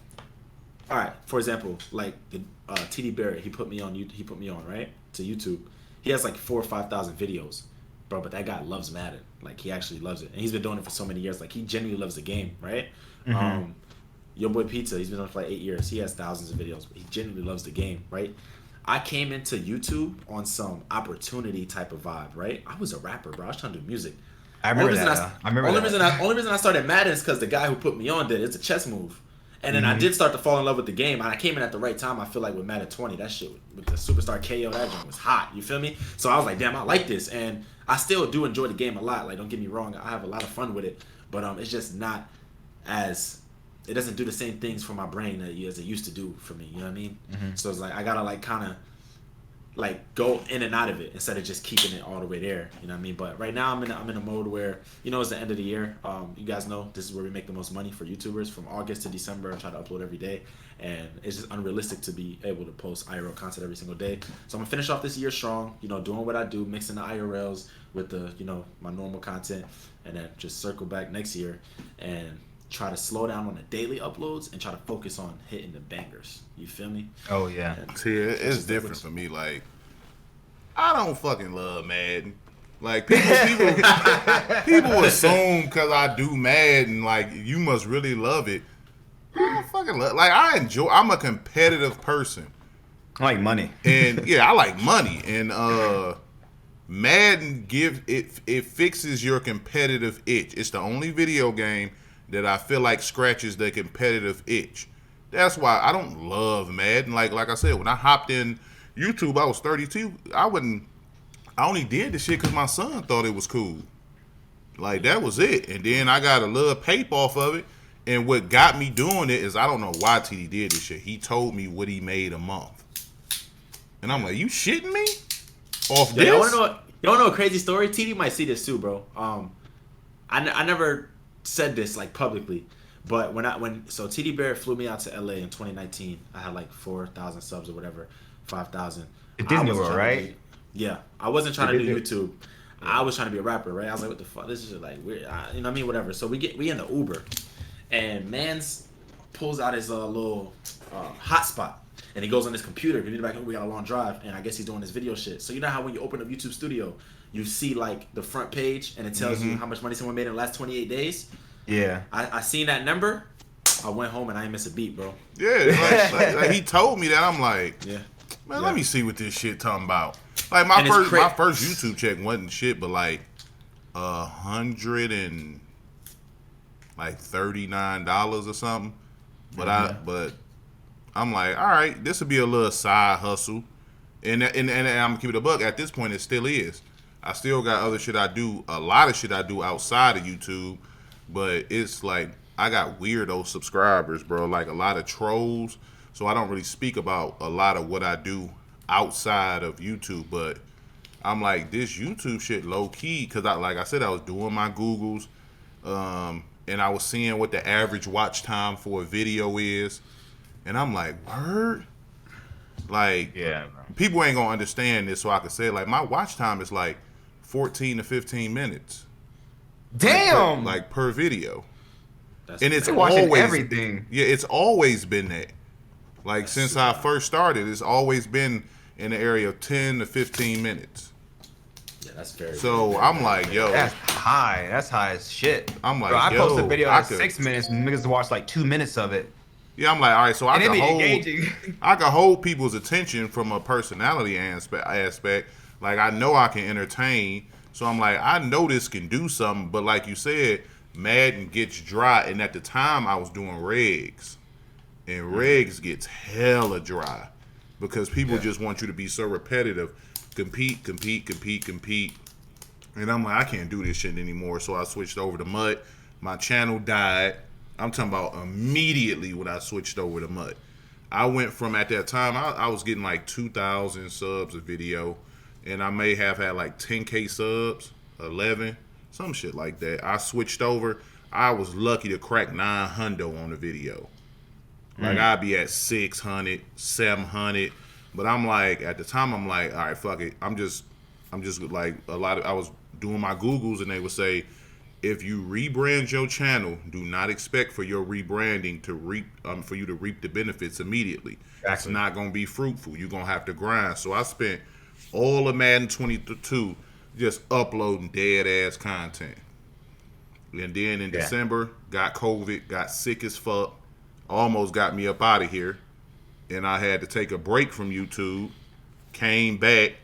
all right, for example, like the TD Barrett, he put me on right to YouTube. He has like 4,000 or 5,000 videos, bro. But that guy loves Madden. Like, he actually loves it, and he's been doing it for so many years. Like, he genuinely loves the game, right? Mm-hmm. Your boy Pizza, he's been doing it for like 8 years. He has thousands of videos, but he genuinely loves the game, right? I came into YouTube on some opportunity type of vibe, right? I was a rapper, bro. I was trying to do music. I remember that. Only reason I started Madden is because the guy who put me on did it. It's a chess move. And then I did start to fall in love with the game. And I came in at the right time. I feel like with Madden 20, that shit with the Superstar KO, that joint was hot. You feel me? So I was like, damn, I like this. And I still do enjoy the game a lot. Like, don't get me wrong. I have a lot of fun with it. But it's just not as... It doesn't do the same things for my brain as it used to do for me. You know what I mean? Mm-hmm. So it's like, I gotta like kind of like go in and out of it instead of just keeping it all the way there. You know what I mean? But right now I'm in a mode where, it's the end of the year. You guys know this is where we make the most money for YouTubers. From August to December, I try to upload every day, and it's just unrealistic to be able to post IRL content every single day. So I'm gonna finish off this year strong, doing what I do, mixing the IRLs with the, my normal content, and then just circle back next year and try to slow down on the daily uploads and try to focus on hitting the bangers. You feel me? Oh yeah. See, it's different for me. Like, I don't fucking love Madden. Like, people assume because I do Madden, like, you must really love it. I don't fucking love. Like, I'm a competitive person. I like money. And yeah, I like money. And Madden it fixes your competitive itch. It's the only video game that I feel like scratches the competitive itch. That's why I don't love Madden. Like I said, when I hopped in YouTube, I was 32. I only did the shit because my son thought it was cool. Like that was it. And then I got a little paper off of it. And what got me doing it is I don't know why TD did this shit. He told me what he made a month. And I'm like, you shitting me? Off this? You wanna know a crazy story? TD might see this too, bro. I never said this like publicly, but so TD Barrett flew me out to LA in 2019. I had like 4,000 subs or whatever, 5,000. At Disney World, right? Yeah, I wasn't trying to do YouTube. I was trying to be a rapper, right? I was like, what the fuck? This is like weird. You know what I mean? Whatever. So we in the Uber, and Mans pulls out his little hotspot, and he goes on his computer. We got a long drive, and I guess he's doing his video shit. So you know how when you open up YouTube Studio, you see like the front page, and it tells you how much money someone made in the last 28 days. Yeah. I seen that number. I went home and I ain't miss a beat, bro. Yeah, like he told me that. I'm like, man, let me see what this shit talking about. Like my first YouTube check wasn't shit, but like $139 or something. But I'm like, all right, this would be a little side hustle, and I'm gonna keep it a buck. At this point, it still is. I still got other shit I do, a lot of shit I do outside of YouTube, but it's like I got weirdo subscribers, bro. Like a lot of trolls, so I don't really speak about a lot of what I do outside of YouTube. But I'm like, this YouTube shit low key, because like I said, I was doing my Googles, and I was seeing what the average watch time for a video is, and I'm like, word? Like, yeah, people ain't gonna understand this, so I could say, like, my watch time is like 14 to 15 minutes. Damn! Like per video. And it's watching always everything. Yeah, it's always been that. Like since I first started, it's always been in the area of 10 to 15 minutes. Yeah, that's very. So I'm like, yo, that's high. That's high as shit. I'm like, bro, I post a video in 6 minutes and niggas watch like 2 minutes of it. Yeah, I'm like, all right, so I can hold people's attention from a personality aspect. Like I know I can entertain, so I'm like, I know this can do something. But like you said, Madden gets dry, and at the time I was doing regs, and regs gets hella dry because people just want you to be so repetitive, compete, and I'm like, I can't do this shit anymore. So I switched over to Mud. My channel died. I'm talking about immediately when I switched over to Mud. I went from, at that time, I was getting like 2,000 subs a video, and I may have had like 10K subs, 11, some shit like that. I switched over. I was lucky to crack 900 on the video. Like I'd be at 600, 700, but I'm like, at the time, I'm like, all right, fuck it. I'm just like I was doing my Googles, and they would say, if you rebrand your channel, do not expect for your rebranding to reap for you to reap the benefits immediately. Exactly. It's not gonna be fruitful. You're gonna have to grind. So I spent all of Madden 22 just uploading dead ass content. And then in December, got COVID, got sick as fuck, almost got me up out of here, and I had to take a break from YouTube. Came back,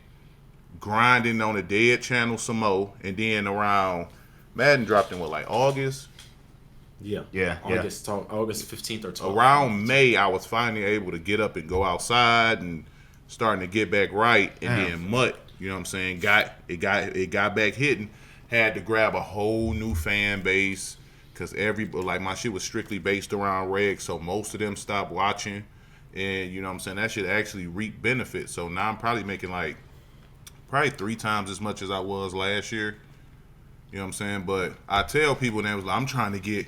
grinding on a dead channel some more, and then around Madden dropped in like August? Yeah. August 15th or 12th. Around May, I was finally able to get up and go outside and starting to get back right. And then Mutt, you know what I'm saying, got back hitting. Had to grab a whole new fan base because like my shit was strictly based around reg, so most of them stopped watching. And you know what I'm saying, that shit actually reaped benefits. So now I'm probably making like probably 3 times as much as I was last year. You know what I'm saying? But I tell people that was like, I'm trying to get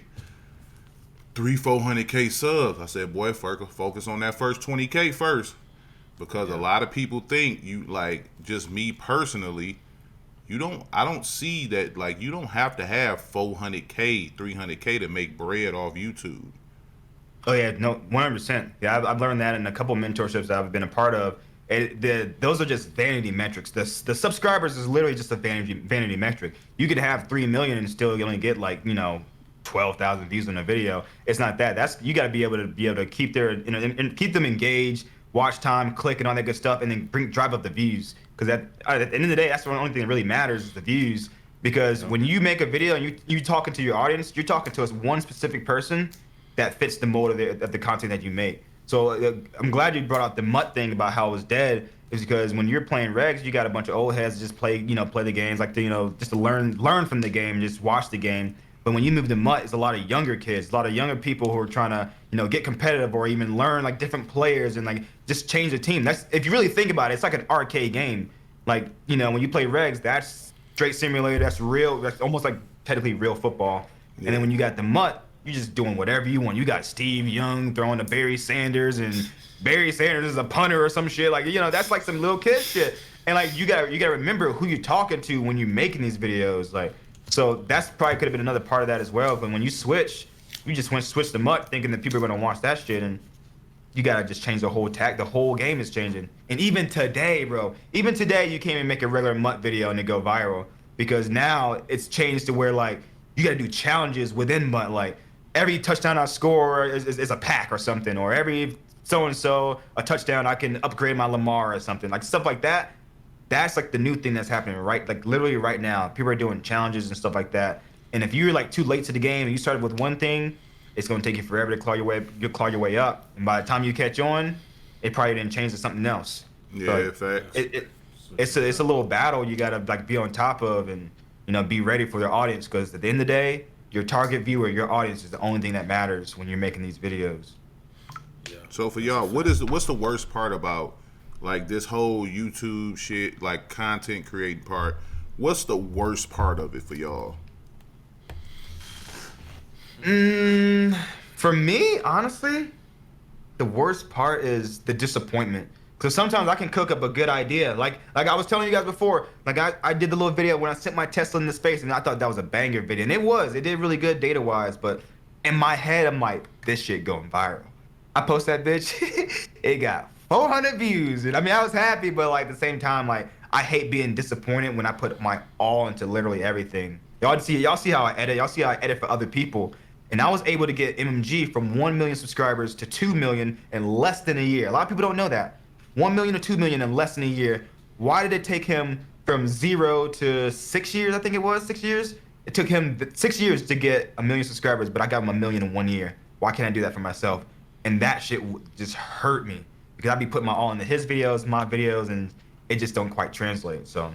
300-400K subs. I said, boy, focus on that first 20K first. Because a lot of people think you, like, just me personally, I don't see that, like, you don't have to have 400K, 300K to make bread off YouTube. Oh yeah, no, 100%. Yeah, I've learned that in a couple of mentorships that I've been a part of. Those are just vanity metrics. The subscribers is literally just a vanity metric. You could have 3 million and still only get like 12,000 views on a video. It's not that. You got to be able to keep and keep them engaged, watch time, click, and all that good stuff, and then drive up the views. Because at the end of the day, that's the only thing that really matters is the views. Because when you make a video and you talking to your audience, you're talking to one specific person that fits the mold of the content that you make. So I'm glad you brought out the MUT thing about how it was dead, is because when you're playing regs, you got a bunch of old heads that just play the games like just to learn from the game, just watch the game. But when you move to MUT, it's a lot of younger kids, a lot of younger people who are trying to get competitive or even learn like different players and like just change the team. That's, if you really think about it, it's like an arcade game. Like when you play regs, that's straight simulator, that's real, that's almost like technically real football. Yeah. And then when you got the MUT, you're just doing whatever you want. You got Steve Young throwing to Barry Sanders, and Barry Sanders is a punter or some shit. Like, that's like some little kid shit. And like you gotta remember who you're talking to when you're making these videos. Like, so that's probably could have been another part of that as well. But when you switch to MUT thinking that people are gonna watch that shit, and you gotta just change the whole tack. The whole game is changing. And even today, bro, you can't even make a regular MUT video and it go viral, because now it's changed to where like you gotta do challenges within MUT. Like, every touchdown I score is a pack or something, or every so-and-so a touchdown I can upgrade my Lamar or something, like stuff like that. That's like the new thing that's happening literally right now. People are doing challenges and stuff like that. And if you're like too late to the game and you started with one thing, it's gonna take you forever to claw your way up. And by the time you catch on, it probably didn't change to something else. Yeah, facts. It's a little battle you gotta like be on top of and be ready for their audience, because at the end of the day, your target viewer, your audience is the only thing that matters when you're making these videos. Yeah. So for y'all, what's the worst part about like this whole YouTube shit, like content creating part? What's the worst part of it for y'all? For me, honestly, the worst part is the disappointment. Because sometimes I can cook up a good idea. Like I was telling you guys before, like I did the little video when I sent my Tesla into space, and I thought that was a banger video. And it did really good data-wise, but in my head, I'm like, this shit going viral. I post that bitch, it got 400 views. And I mean, I was happy, but like at the same time, like I hate being disappointed when I put my all into literally everything. Y'all see how I edit. Y'all see how I edit for other people. And I was able to get MMG from 1 million subscribers to 2 million in less than a year. A lot of people don't know that. 1 million to 2 million in less than a year. Why did it take him from 0 to 6 years? I think it was 6 years. It took him 6 years to get 1 million subscribers, but I got him 1 million in 1 year. Why can't I do that for myself? And that shit just hurt me, because I'd be putting my all into his videos, my videos, and it just don't quite translate. So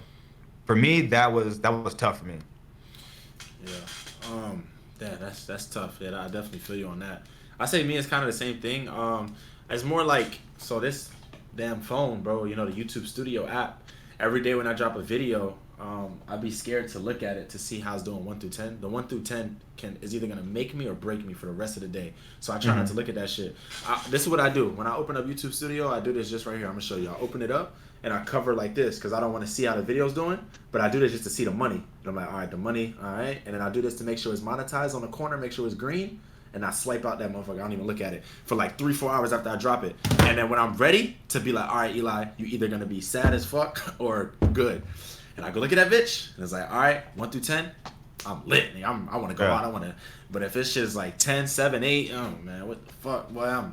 for me, that was tough for me. Yeah. That's tough. Yeah, I definitely feel you on that. I say me, it's kind of the same thing. It's more like, so this damn phone, bro, the YouTube Studio app, every day when I drop a video, I'd be scared to look at it to see how it's doing 1 through 10. The 1 through 10 is either gonna make me or break me for the rest of the day. So I try not to look at that shit. This is what I do when I open up YouTube Studio. I do this just right here. I'm gonna show you. I open it up and I cover like this because I don't want to see how the video's doing, but I do this just to see the money. And I'm like, all right, the money, all right, and then I do this to make sure it's monetized on the corner, make sure it's green. And I swipe out that motherfucker. I don't even look at it for like 3-4 hours after I drop it. And then when I'm ready to be like, all right, Eli, you either gonna be sad as fuck or good. And I go look at that bitch, and it's like, all right, 1 through 10, I'm lit. I want to go out. I want to. But if this shit is like 10, 7, 8, oh man, what the fuck? Boy,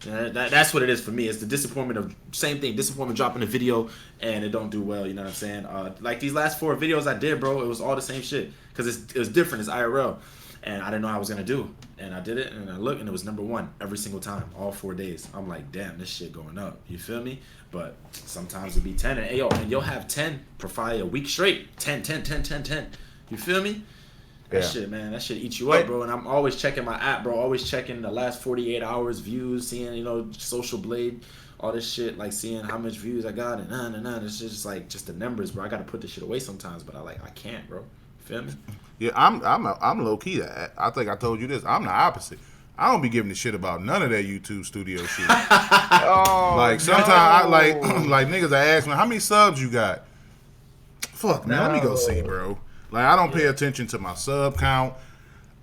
that's what it is for me. It's the disappointment of same thing. Disappointment dropping a video and it don't do well. You know what I'm saying? Like these last 4 videos I did, bro, it was all the same shit because it was different. It's IRL. And I didn't know how I was gonna do, and I did it, and I looked, and it was #1 every single time, all 4 days. I'm like, damn, this shit going up. You feel me? But sometimes it'll be 10, and you'll have 10 for probably a week straight. 10. You feel me? That shit, man, that shit eats you up, bro. And I'm always checking my app, bro. Always checking the last 48 hours views, seeing, Social Blade, all this shit, like seeing how much views I got, and It's just like just the numbers, bro. I gotta put this shit away sometimes, but I can't, bro. Feel me? Yeah, I'm low key. I think I told you this. I'm the opposite. I don't be giving a shit about none of that YouTube Studio shit. Like sometimes I like niggas. I ask me how many subs you got. Fuck man, let me go see, bro. Like I don't pay attention to my sub count.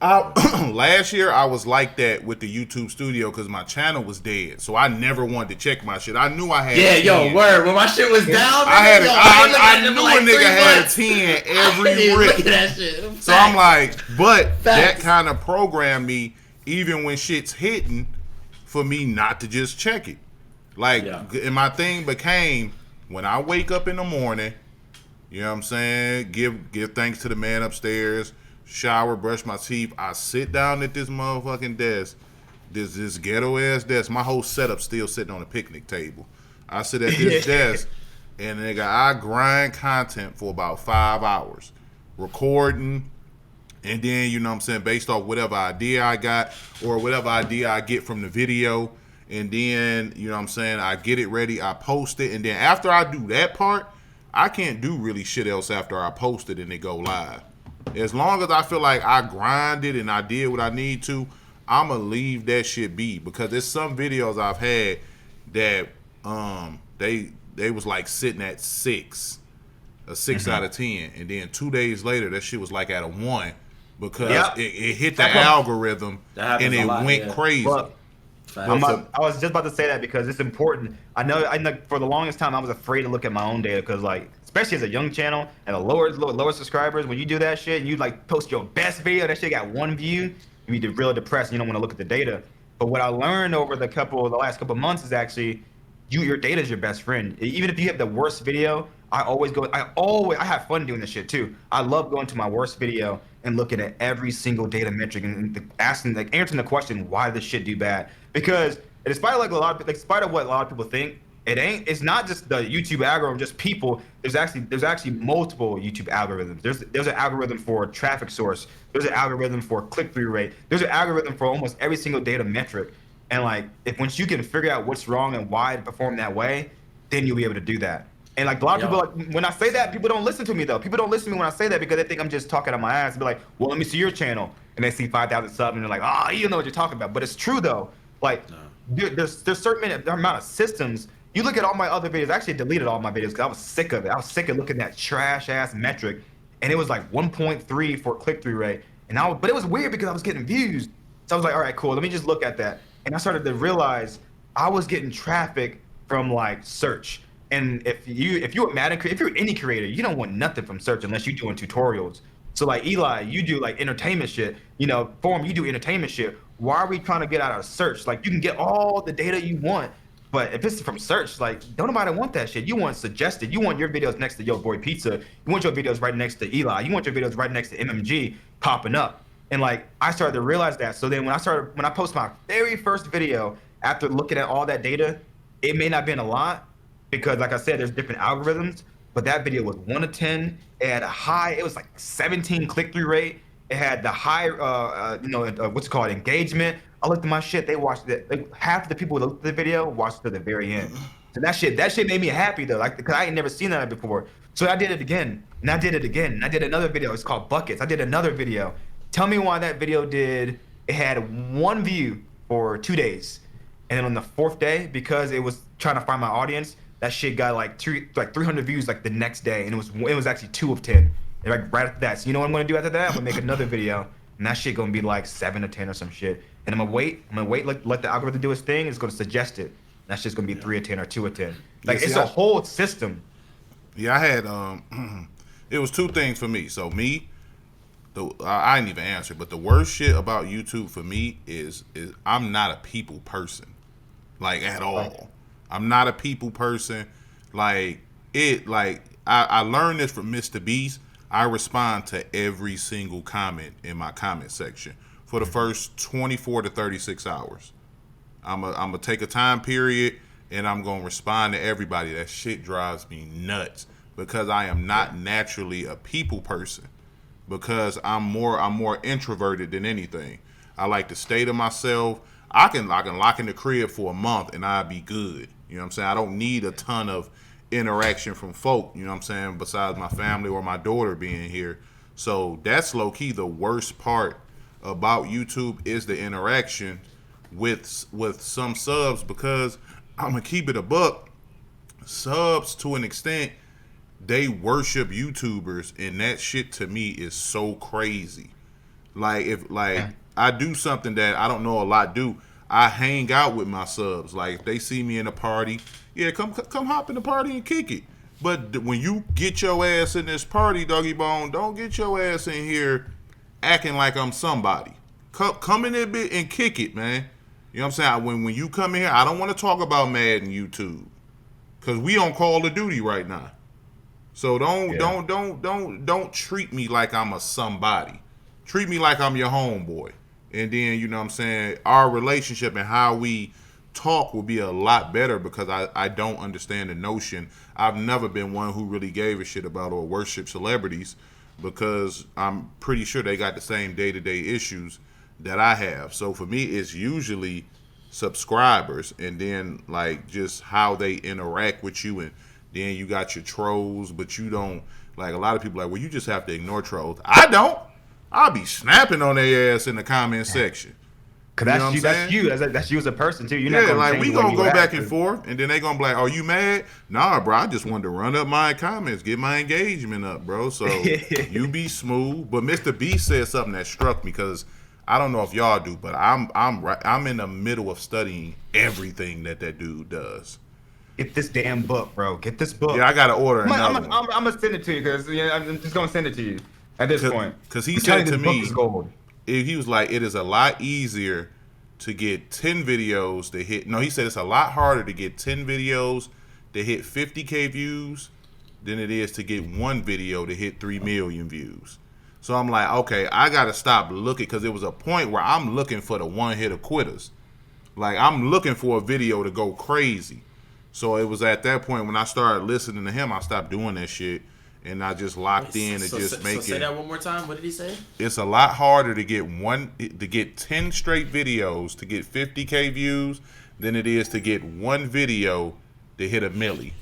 Last year I was like that with the YouTube Studio because my channel was dead, so I never wanted to check my shit. I knew I had. Yeah, 10. Word. When my shit was down, I knew a nigga had a 10 every rip. Look at that shit. So I'm like, but that kind of programmed me, even when shit's hitting, for me not to just check it. Like, and my thing became when I wake up in the morning, you know what I'm saying? Give thanks to the man upstairs. Shower, brush my teeth. I sit down at this motherfucking desk this ghetto ass desk. My whole setup still sitting on a picnic table. I sit at this desk, and nigga, I grind content for about 5 hours, recording, and then, you know what I'm saying, based off whatever idea I got or whatever idea I get from the video, and then, you know what I'm saying, I get it ready, I post it, and then after I do that part, I can't do really shit else after I post it and it go live. As long as I feel like I grinded and I did what I need to, I'ma leave that shit be, because there's some videos I've had that they was like sitting at 6, a 6 out of 10, and then 2 days later that shit was like at a 1 because it hit the algorithm and it went crazy. But I was just about to say that because it's important. I know for the longest time I was afraid to look at my own data because, like, especially as a young channel and a lower subscribers, when you do that shit and you like post your best video, that shit got 1 view, you be real depressed and you don't want to look at the data. But what I learned over the last couple months is actually your data is your best friend. Even if you have the worst video, I have fun doing this shit too. I love going to my worst video and looking at every single data metric and answering the question, why did this shit do bad? Because despite what a lot of people think, it's not just the YouTube algorithm, just people. There's actually multiple YouTube algorithms. There's an algorithm for traffic source. There's an algorithm for click-through rate. There's an algorithm for almost every single data metric. And like, once you can figure out what's wrong and why it performed that way, then you'll be able to do that. And like a lot of people, like, when I say that, people don't listen to me though. People don't listen to me when I say that because they think I'm just talking on my ass. Be like, well, let me see your channel, and they see 5,000 subs, and they're like, you know what you're talking about. But it's true though. Like, there's certain amount of systems. You look at all my other videos. I actually deleted all my videos because I was sick of it. I was sick of looking at that trash ass metric, and it was like 1.3 for click-through rate. But it was weird because I was getting views. So I was like, all right, cool. Let me just look at that. And I started to realize I was getting traffic from like search. And if you're a Madden creator, if you're any creator, you don't want nothing from search unless you're doing tutorials. So like Eli, you do like entertainment shit. You know, Forum, you do entertainment shit. Why are we trying to get out of search? Like, you can get all the data you want, but if it's from search, like, don't nobody want that shit. You want suggested. You want your videos next to Yo Boy Pizza. You want your videos right next to Eli. You want your videos right next to MMG popping up. And like, I started to realize that. So then when I post my very first video after looking at all that data, it may not have been a lot because, like I said, there's different algorithms, but that video was 1 to 10. It was like 17 click-through rate. It had the high, what's it called, engagement. I looked at my shit. They watched it. Like, half of the people who looked at the video watched it to the very end. So that shit made me happy though, like, because I ain't never seen that before. So I did it again, and I did it again, and I did another video. It's called Buckets. I did another video. Tell me why that video it had 1 view for 2 days, and then on the 4th day, because it was trying to find my audience, that shit got like 300 views like the next day, and it was actually 2 of 10. And like right after that, so you know what I'm gonna do after that? I'm gonna make another video, and that shit gonna be like 7 or 10 or some shit. And I'm gonna wait, let the algorithm do its thing. It's gonna suggest it. And that's just gonna be 3 or 10 or 2 or 10. Like, it's a whole system. Yeah, I had it was 2 things for me. So I didn't even answer, but the worst shit about YouTube for me is I'm not a people person, like, at all. I'm not a people person. Like, I learned this from Mr. Beast. I respond to every single comment in my comment section for the first 24 to 36 hours. I'm gonna take a time period and I'm gonna respond to everybody. That shit drives me nuts because I am not naturally a people person. Because I'm more introverted than anything. I like to stay to myself. I can lock in the crib for a month and I'll be good. You know what I'm saying? I don't need a ton of interaction from folk, you know what I'm saying, besides my family or my daughter being here. So that's low key the worst part about YouTube is the interaction with some subs, because I'm gonna keep it a buck. Subs, to an extent, they worship YouTubers, and that shit to me is so crazy. Like, I do something that I don't know a lot do. I hang out with my subs. Like, if they see me in a party, yeah, come hop in the party and kick it. But when you get your ass in this party, Doggy Bone, don't get your ass in here acting like I'm somebody. Come in there bit and kick it, man. You know what I'm saying? When you come in here, I don't want to talk about Madden YouTube, cause we on Call of Duty right now. So don't treat me like I'm a somebody. Treat me like I'm your homeboy. and then you know what I'm saying, our relationship and how we talk will be a lot better because I don't understand the notion. I've never been one who really gave a shit about or worship celebrities because I'm pretty sure they got the same day-to-day issues that I have. So for me, it's usually subscribers and then like just how they interact with you, and then you got your trolls, but you don't like a lot of people like, well, you just have to ignore trolls. I don't. I'll be snapping on their ass in the comment section. Cause that's you. That's you. That's you as a person too. You're yeah, not gonna like change we the way gonna you go act, back and forth, and then they gonna be like, "Are you mad?" Nah, bro. I just wanted to run up my comments, get my engagement up, bro. So you be smooth. But Mr. B said something that struck me because I don't know if y'all do, but I'm in the middle of studying everything that dude does. Get this damn book, bro. Get this book. Yeah, I gotta order I'm another one. gonna send it to you because I'm just gonna send it to you at this point. Because he I'm telling said you, to this book me, is gold. he was like, it is a lot easier to get 10 videos to hit. No, he said it's a lot harder to get 10 videos to hit 50K views than it is to get one video to hit 3 million views. So I'm like, okay, I got to stop looking because there was a point where I'm looking for the one-hitter quitters. Like, I'm looking for a video to go crazy. So it was at that point when I started listening to him, I stopped doing that shit. And I just locked in and just make it. So say that one more time. What did he say? It's a lot harder to get 10 straight videos to get 50K views than it is to get one video to hit a milli.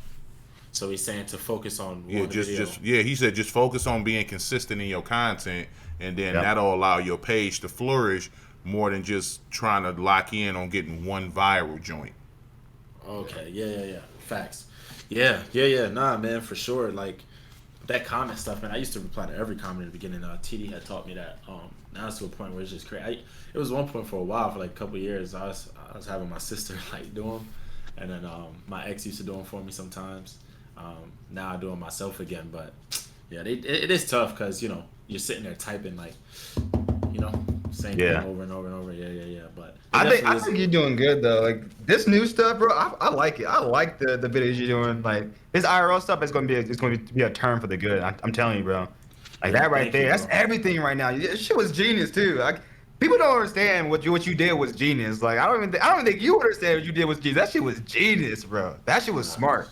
So he's saying to focus on Yeah, one video. he said just focus on being consistent in your content, and then that'll allow your page to flourish more than just trying to lock in on getting one viral joint. Okay, yeah. Facts. Yeah. Nah, man, for sure. Like that comment stuff, man. I used to reply to every comment in the beginning. TD had taught me that. Now it's to a point where it's just crazy. It was one point for a while, for like a couple of years. I was having my sister like do them, and then my ex used to do them for me sometimes. Now I do them myself again, but yeah, it is tough because you know you're sitting there typing like, you know, same thing over and over and over. Yeah. But I think you're doing good though. Like this new stuff, bro. I like it. I like the videos you're doing. Like this IRL stuff is going to be a turn for the good. I'm telling you, bro. Like that right there. That's everything right now. This shit was genius too. Like people don't understand what you did was genius. Like I don't even think you understand what you did was genius. That shit was genius, bro. That shit was smart.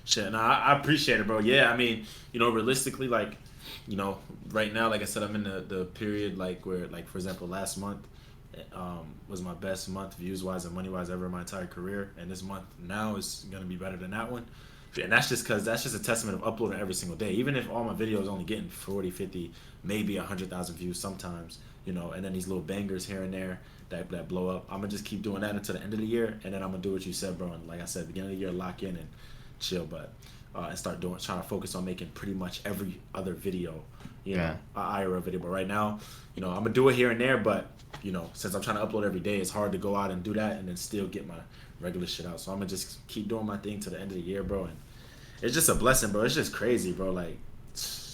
Shit, no, I appreciate it, bro. Yeah, I mean, you know, realistically, like, you know, right now, like I said, I'm in the period like where, like, for example, last month was my best month views wise and money wise ever in my entire career, and this month now is gonna be better than that one. And that's just because that's just a testament of uploading every single day. Even if all my videos only getting 40, 50, maybe 100,000 views sometimes, you know, and then these little bangers here and there that blow up. I'm gonna just keep doing that until the end of the year, and then I'm gonna do what you said, bro. And like I said, beginning of the year, lock in and chill, but and start trying to focus on making pretty much every other video, you know, IRL video. But right now, you know, I'm gonna do it here and there, but you know, since I'm trying to upload every day, it's hard to go out and do that and then still get my regular shit out. So I'm gonna just keep doing my thing to the end of the year, bro. And it's just a blessing, bro. It's just crazy, bro. Like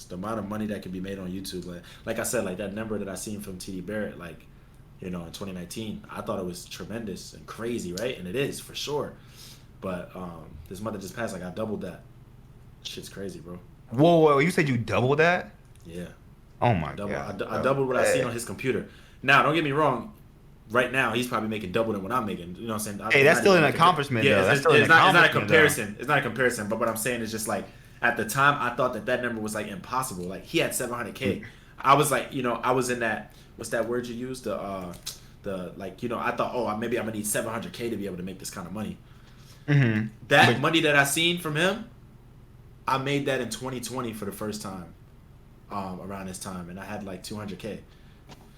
the amount of money that can be made on YouTube. Like I said, like that number that I seen from TD Barrett, like, you know, in 2019, I thought it was tremendous and crazy, right? And it is for sure. But this month that just passed, like I doubled that. Shit's crazy, bro. Whoa! You said you doubled that? Yeah. Oh my god! I doubled what I seen on his computer. Now, don't get me wrong. Right now, he's probably making double than what I'm making. You know what I'm saying? Hey, that's still an accomplishment, though. It's not a comparison. It's not a comparison. But what I'm saying is just like at the time, I thought that number was like impossible. Like he had 700K. I was like, you know, I was in that. What's that word you used? The like, you know, I thought, oh, maybe I'm gonna need 700K to be able to make this kind of money. Mm-hmm. That money that I seen from him, I made that in 2020 for the first time, around this time, and I had like 200K.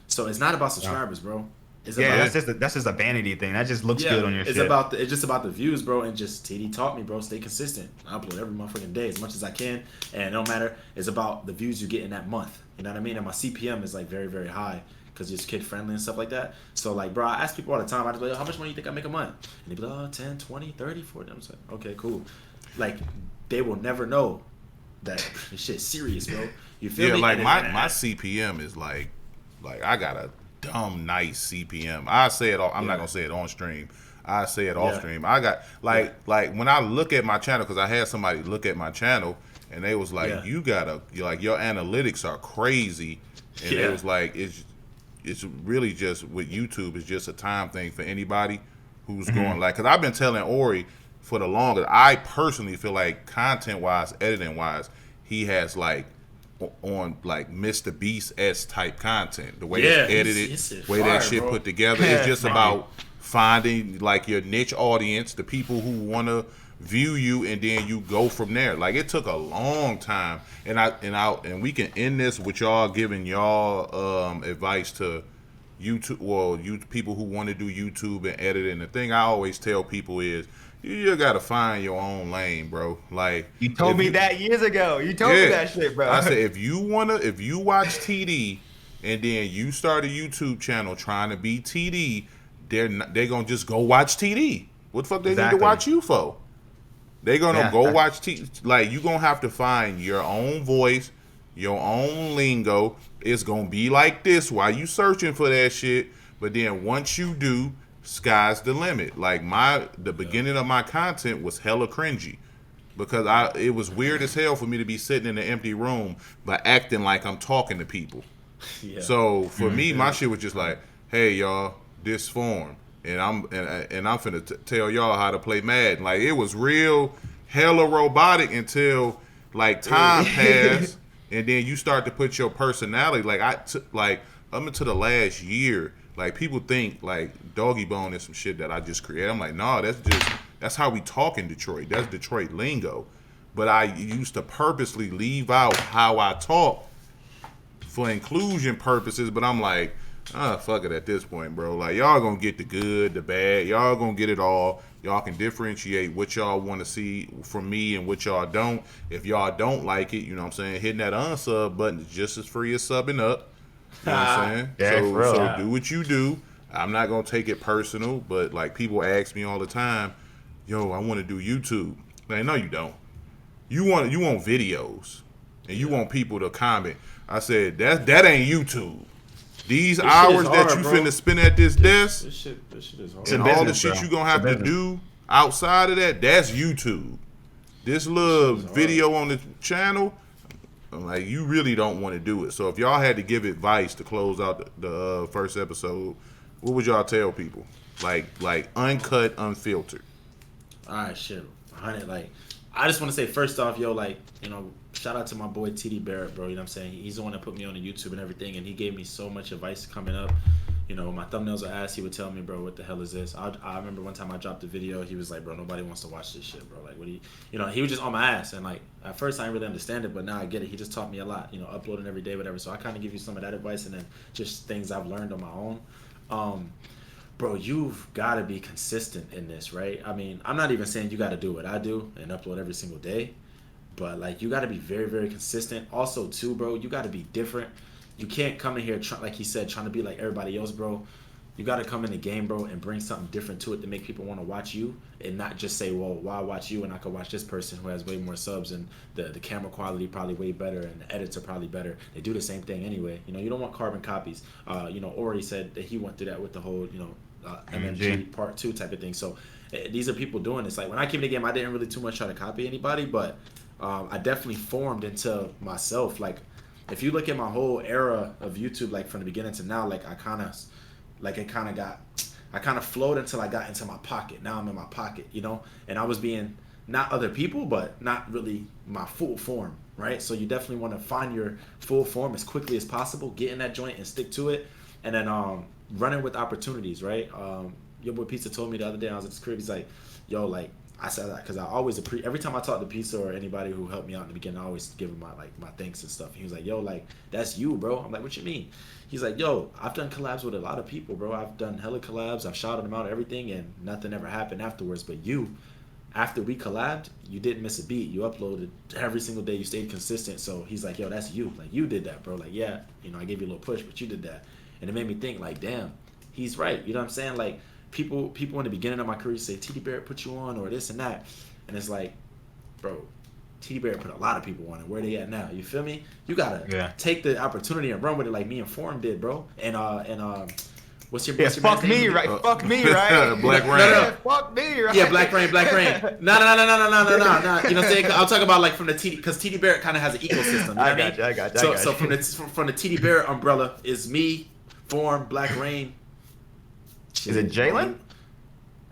So it's not about subscribers, bro. That's just a vanity thing. That just looks good on your shit. It's just about the views, bro, and just TD taught me, bro. Stay consistent. I upload every motherfucking day as much as I can, and it don't matter. It's about the views you get in that month. You know what I mean? And my CPM is like very, very high because it's kid friendly and stuff like that. So like, bro, I ask people all the time. I just be like, how much money you think I make a month? And they be like, oh, 10, 20, 30, 40. I'm like, okay, cool. Like, they will never know that this shit's serious, bro. You feel me? Yeah, like my CPM is like I got a dumb nice CPM. I say it all. I'm not gonna say it on stream. I say it off stream. I got like when I look at my channel, because I had somebody look at my channel and they was like, your analytics are crazy, and it was like it's really just with YouTube. It's just a time thing for anybody who's going like. Because I've been telling Ori for the longest. I personally feel like content wise, editing wise, he has like on like Mr. Beast-esque type content. The way it's edited, way that shit put together. It's just about finding like your niche audience, the people who want to view you, and then you go from there. Like it took a long time, and we can end this with y'all giving y'all advice to YouTube. Well, you people who want to do YouTube and editing. The thing I always tell people is, you just gotta find your own lane, bro. Like you told me that years ago. You told me that shit, bro. I said if you watch TD and then you start a YouTube channel trying to be TD, they're gonna just go watch TD. What the fuck they need to watch you for? They're gonna go watch TD. Like you gonna have to find your own voice, your own lingo. It's gonna be like this while you searching for that shit. But then once you do, sky's the limit. Like the beginning of my content was hella cringy because it was weird as hell for me to be sitting in an empty room but acting like I'm talking to people. So for me, my shit was just like, hey y'all, this form, and I'm finna tell y'all how to play Madden. Like it was real hella robotic until like time passed, and then you start to put your personality. Like up until the last year. Like people think like Doggy Bone is some shit that I just created. I'm like, nah, that's how we talk in Detroit. That's Detroit lingo. But I used to purposely leave out how I talk for inclusion purposes. But I'm like, fuck it at this point, bro. Like y'all gonna get the good, the bad. Y'all gonna get it all. Y'all can differentiate what y'all want to see from me and what y'all don't. If y'all don't like it, you know what I'm saying, hitting that unsub button is just as free as subbing up. You know what I'm saying? So do what you do. I'm not gonna take it personal, but like people ask me all the time, yo, I want to do YouTube. Like, no, you don't. You want videos, and you want people to comment. I said that ain't YouTube. These hours that you finna spend at this desk, this shit is hard. And all the shit you gonna have to do outside of that's YouTube. This little video on the channel. Like you really don't want to do it. So if y'all had to give advice to close out the first episode, what would y'all tell people? Like uncut, unfiltered. All right, shit. 100. Like I just want to say first off, yo, like shout out to my boy TD Barrett, bro. You know what I'm saying? He's the one that put me on the YouTube and everything, and he gave me so much advice coming up. My thumbnails are ass. He would tell me, bro, what the hell is this? I remember one time I dropped a video. He was like, bro, nobody wants to watch this shit, bro. Like, what do you, he was just on my ass. And like, at first I didn't really understand it, but now I get it. He just taught me a lot, uploading every day, whatever. So I kind of give you some of that advice and then just things I've learned on my own. Bro, you've got to be consistent in this, right? I mean, I'm not even saying you got to do what I do and upload every single day, but like, you got to be very, very consistent. Also, too, bro, you got to be different. You can't come in here, like he said, trying to be like everybody else, bro. You got to come in the game, bro, and bring something different to it to make people want to watch you and not just say, well, why watch you and I could watch this person who has way more subs and the camera quality probably way better and the edits are probably better. They do the same thing anyway. You don't want carbon copies. Ori said that he went through that with the whole, MMG part 2 type of thing. So these are people doing this. Like when I came to the game, I didn't really too much try to copy anybody, but I definitely formed into myself. Like, if you look at my whole era of YouTube, like from the beginning to now, like I kind of flowed until I got into my pocket. Now I'm in my pocket, and I was being not other people, but not really my full form, right? So you definitely want to find your full form as quickly as possible, get in that joint and stick to it, and then running with opportunities, right? Your boy Pizza told me the other day, I was at his crib, he's like, yo, like, I said that because I always every time I talk to Pizza or anybody who helped me out in the beginning, I always give him my thanks and stuff. And he was like, yo, like, that's you, bro. I'm like, what you mean? He's like, yo, I've done collabs with a lot of people, bro. I've done hella collabs. I've shouted them out, everything, and nothing ever happened afterwards. But you, after we collabed, you didn't miss a beat. You uploaded every single day. You stayed consistent. So he's like, yo, that's you. Like, you did that, bro. Like, yeah, I gave you a little push, but you did that. And it made me think, like, damn, he's right. You know what I'm saying? Like, people in the beginning of my career say, TD Barrett put you on or this and that. And it's like, bro, TD Barrett put a lot of people on it. Where they at now? You feel me? You gotta take the opportunity and run with it like me and Forum did, bro. And what's your fuck me, right? Fuck me, right? Black Rain. No. Fuck me, right? Yeah, Black Rain. No. You know what I'm saying? I'll talk about like from the TD, because TD Barrett kind of has an ecosystem. You know I got you. So from the TD Barrett umbrella is me, Form, Black Rain. Is it Jalen?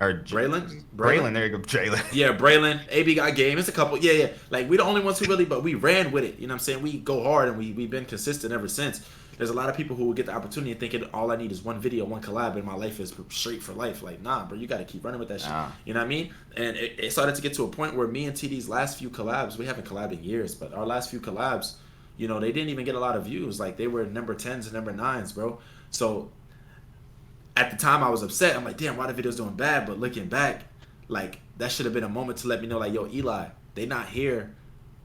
Or Braylon? There you go, Jalen. Yeah, Braylon. AB got game. It's a couple. Yeah. Like, we the only ones who really, but we ran with it. You know what I'm saying? We go hard, and we've been consistent ever since. There's a lot of people who will get the opportunity and thinking all I need is one video, one collab, and my life is straight for life. Like, nah, bro, you got to keep running with that shit. You know what I mean? And it started to get to a point where me and TD's last few collabs, we haven't collabed in years, but our last few collabs, you know, they didn't even get a lot of views. Like, they were number 10s and number 9s, bro. So at the time I was upset. I'm like, damn, why the video's doing bad? But looking back, like, that should have been a moment to let me know, like, yo, Eli, they not here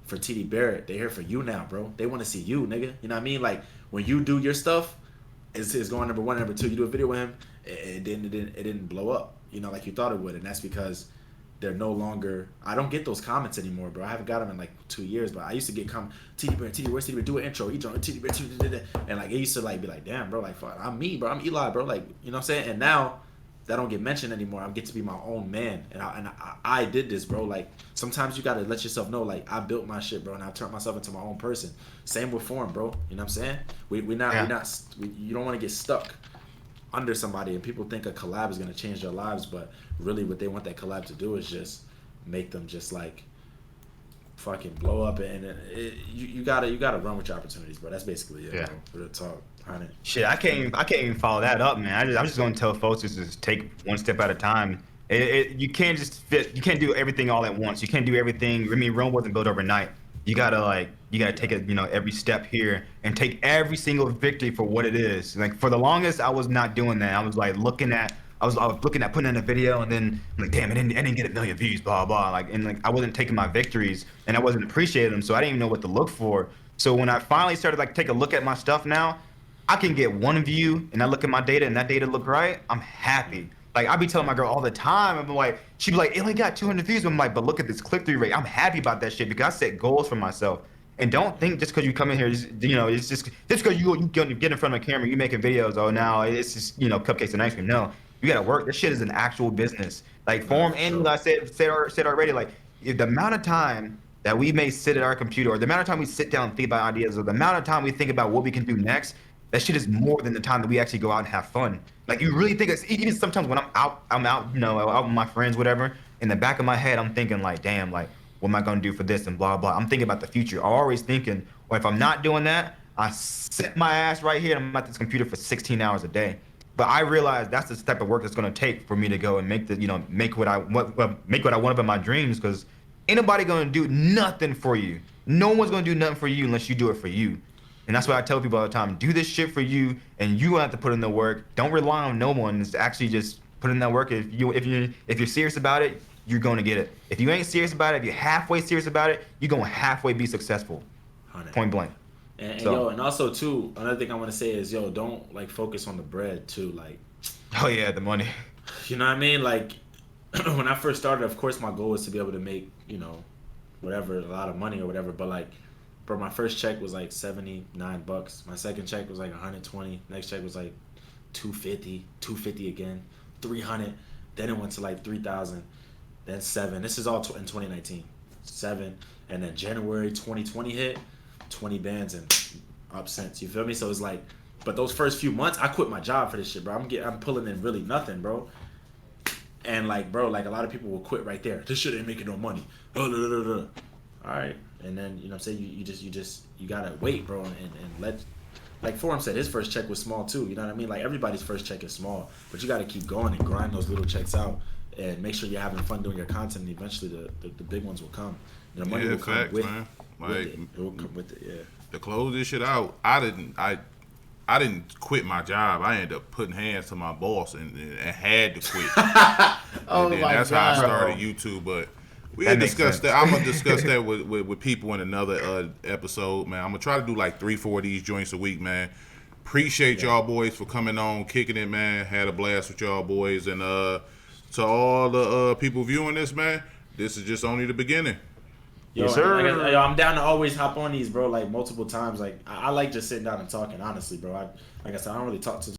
for TD Barrett. They here for you now, bro. They want to see you, nigga. You know what I mean? Like, when you do your stuff, it's going number 1, number 2. You do a video with him, it didn't blow up, you know, like you thought it would. And that's because they're no longer. I don't get those comments anymore, bro. I haven't got them in like 2 years, but I used to get TD Barrett, where's TD Barrett? Do an intro. Each on TD Barrett, and like it used to like be like, damn, bro, like fuck, I'm me, bro. I'm Eli, bro. Like, you know what I'm saying? And now that don't get mentioned anymore. I get to be my own man, and I did this, bro. Like, sometimes you gotta let yourself know, like, I built my shit, bro, and I turned myself into my own person. Same with Form, bro. You know what I'm saying? You don't want to get stuck under somebody, and people think a collab is gonna change their lives, but really, what they want that collab to do is just make them just like fucking blow up, and you gotta run with your opportunities, bro. That's basically it, bro. Real talk. Shit, I can't even follow that up, man. I'm just gonna tell folks to just take one step at a time. You can't you can't do everything all at once. You can't do everything. I mean, Rome wasn't built overnight. You gotta take it, every step here and take every single victory for what it is. Like, for the longest, I was not doing that. I was like looking at putting in a video, and then like, damn, it didn't get 1 million views, blah blah. And I wasn't taking my victories, and I wasn't appreciating them, so I didn't even know what to look for. So when I finally started take a look at my stuff now, I can get 1 view, and I look at my data, and that data look right, I'm happy. Like, I be telling my girl all the time, I'm like, she'd be like, it only got 200 views. I'm like, but look at this click-through rate. I'm happy about that shit because I set goals for myself. And don't think just because you come in here, it's just because you get in front of a camera, you making videos, oh, now it's just, cupcakes and ice cream. No, you got to work. This shit is an actual business. Like, Form and I said already, like, if the amount of time that we may sit at our computer, or the amount of time we sit down and think about ideas, or the amount of time we think about what we can do next, that shit is more than the time that we actually go out and have fun. Like, you really think even sometimes when I'm out, out with my friends, whatever, in the back of my head, I'm thinking like, damn, like, what am I gonna do for this and blah, blah. I'm thinking about the future. I'm always thinking, well, if I'm not doing that, I sit my ass right here and I'm at this computer for 16 hours a day. But I realize that's the type of work that's gonna take for me to go and make what I want up in my dreams, because ain't nobody gonna do nothing for you. No one's gonna do nothing for you unless you do it for you. And that's why I tell people all the time, do this shit for you, and you have to put in the work. Don't rely on no one. It's actually just put in that work. If you're serious about it, you're going to get it. If you ain't serious about it, if you're halfway serious about it, you're going to halfway be successful. Point blank. And also too, another thing I want to say is, don't like focus on the bread too. Like, oh yeah, the money. You know what I mean? Like, when I first started, of course my goal was to be able to make, whatever, a lot of money or whatever. But like, bro, my first check was like $79. My second check was like 120. Next check was like 250 again, 300. Then it went to like 3,000. Then 7. This is all in 2019. 7, and then January 2020 hit, 20 bands and up since. You feel me? So it's like, but those first few months, I quit my job for this shit, bro. I'm pulling in really nothing, bro. And like, bro, like a lot of people will quit right there. This shit ain't making no money. All right. And then, you know what I'm saying, you gotta wait, bro, and let, like Forum said, his first check was small too, you know what I mean? Like, everybody's first check is small, but you gotta keep going and grind those little checks out and make sure you're having fun doing your content, and eventually the big ones will come. The money will come facts, with, man. with it. It will come with it, yeah. To close this shit out, I didn't quit my job. I ended up putting hands to my boss and had to quit. Oh, and my that's God. how I started YouTube, but we'll That discuss makes that. I'm gonna discuss that with people in another episode, man. I'm gonna try to do like 3-4 of these joints a week, man. Appreciate y'all boys for coming on, kicking it, man. Had a blast with y'all boys, and to all the people viewing this, man, this is just only the beginning. Yes, sir. I'm down to always hop on these, bro, like multiple times. Like, I like just sitting down and talking, honestly, bro. Like I said, I don't really talk to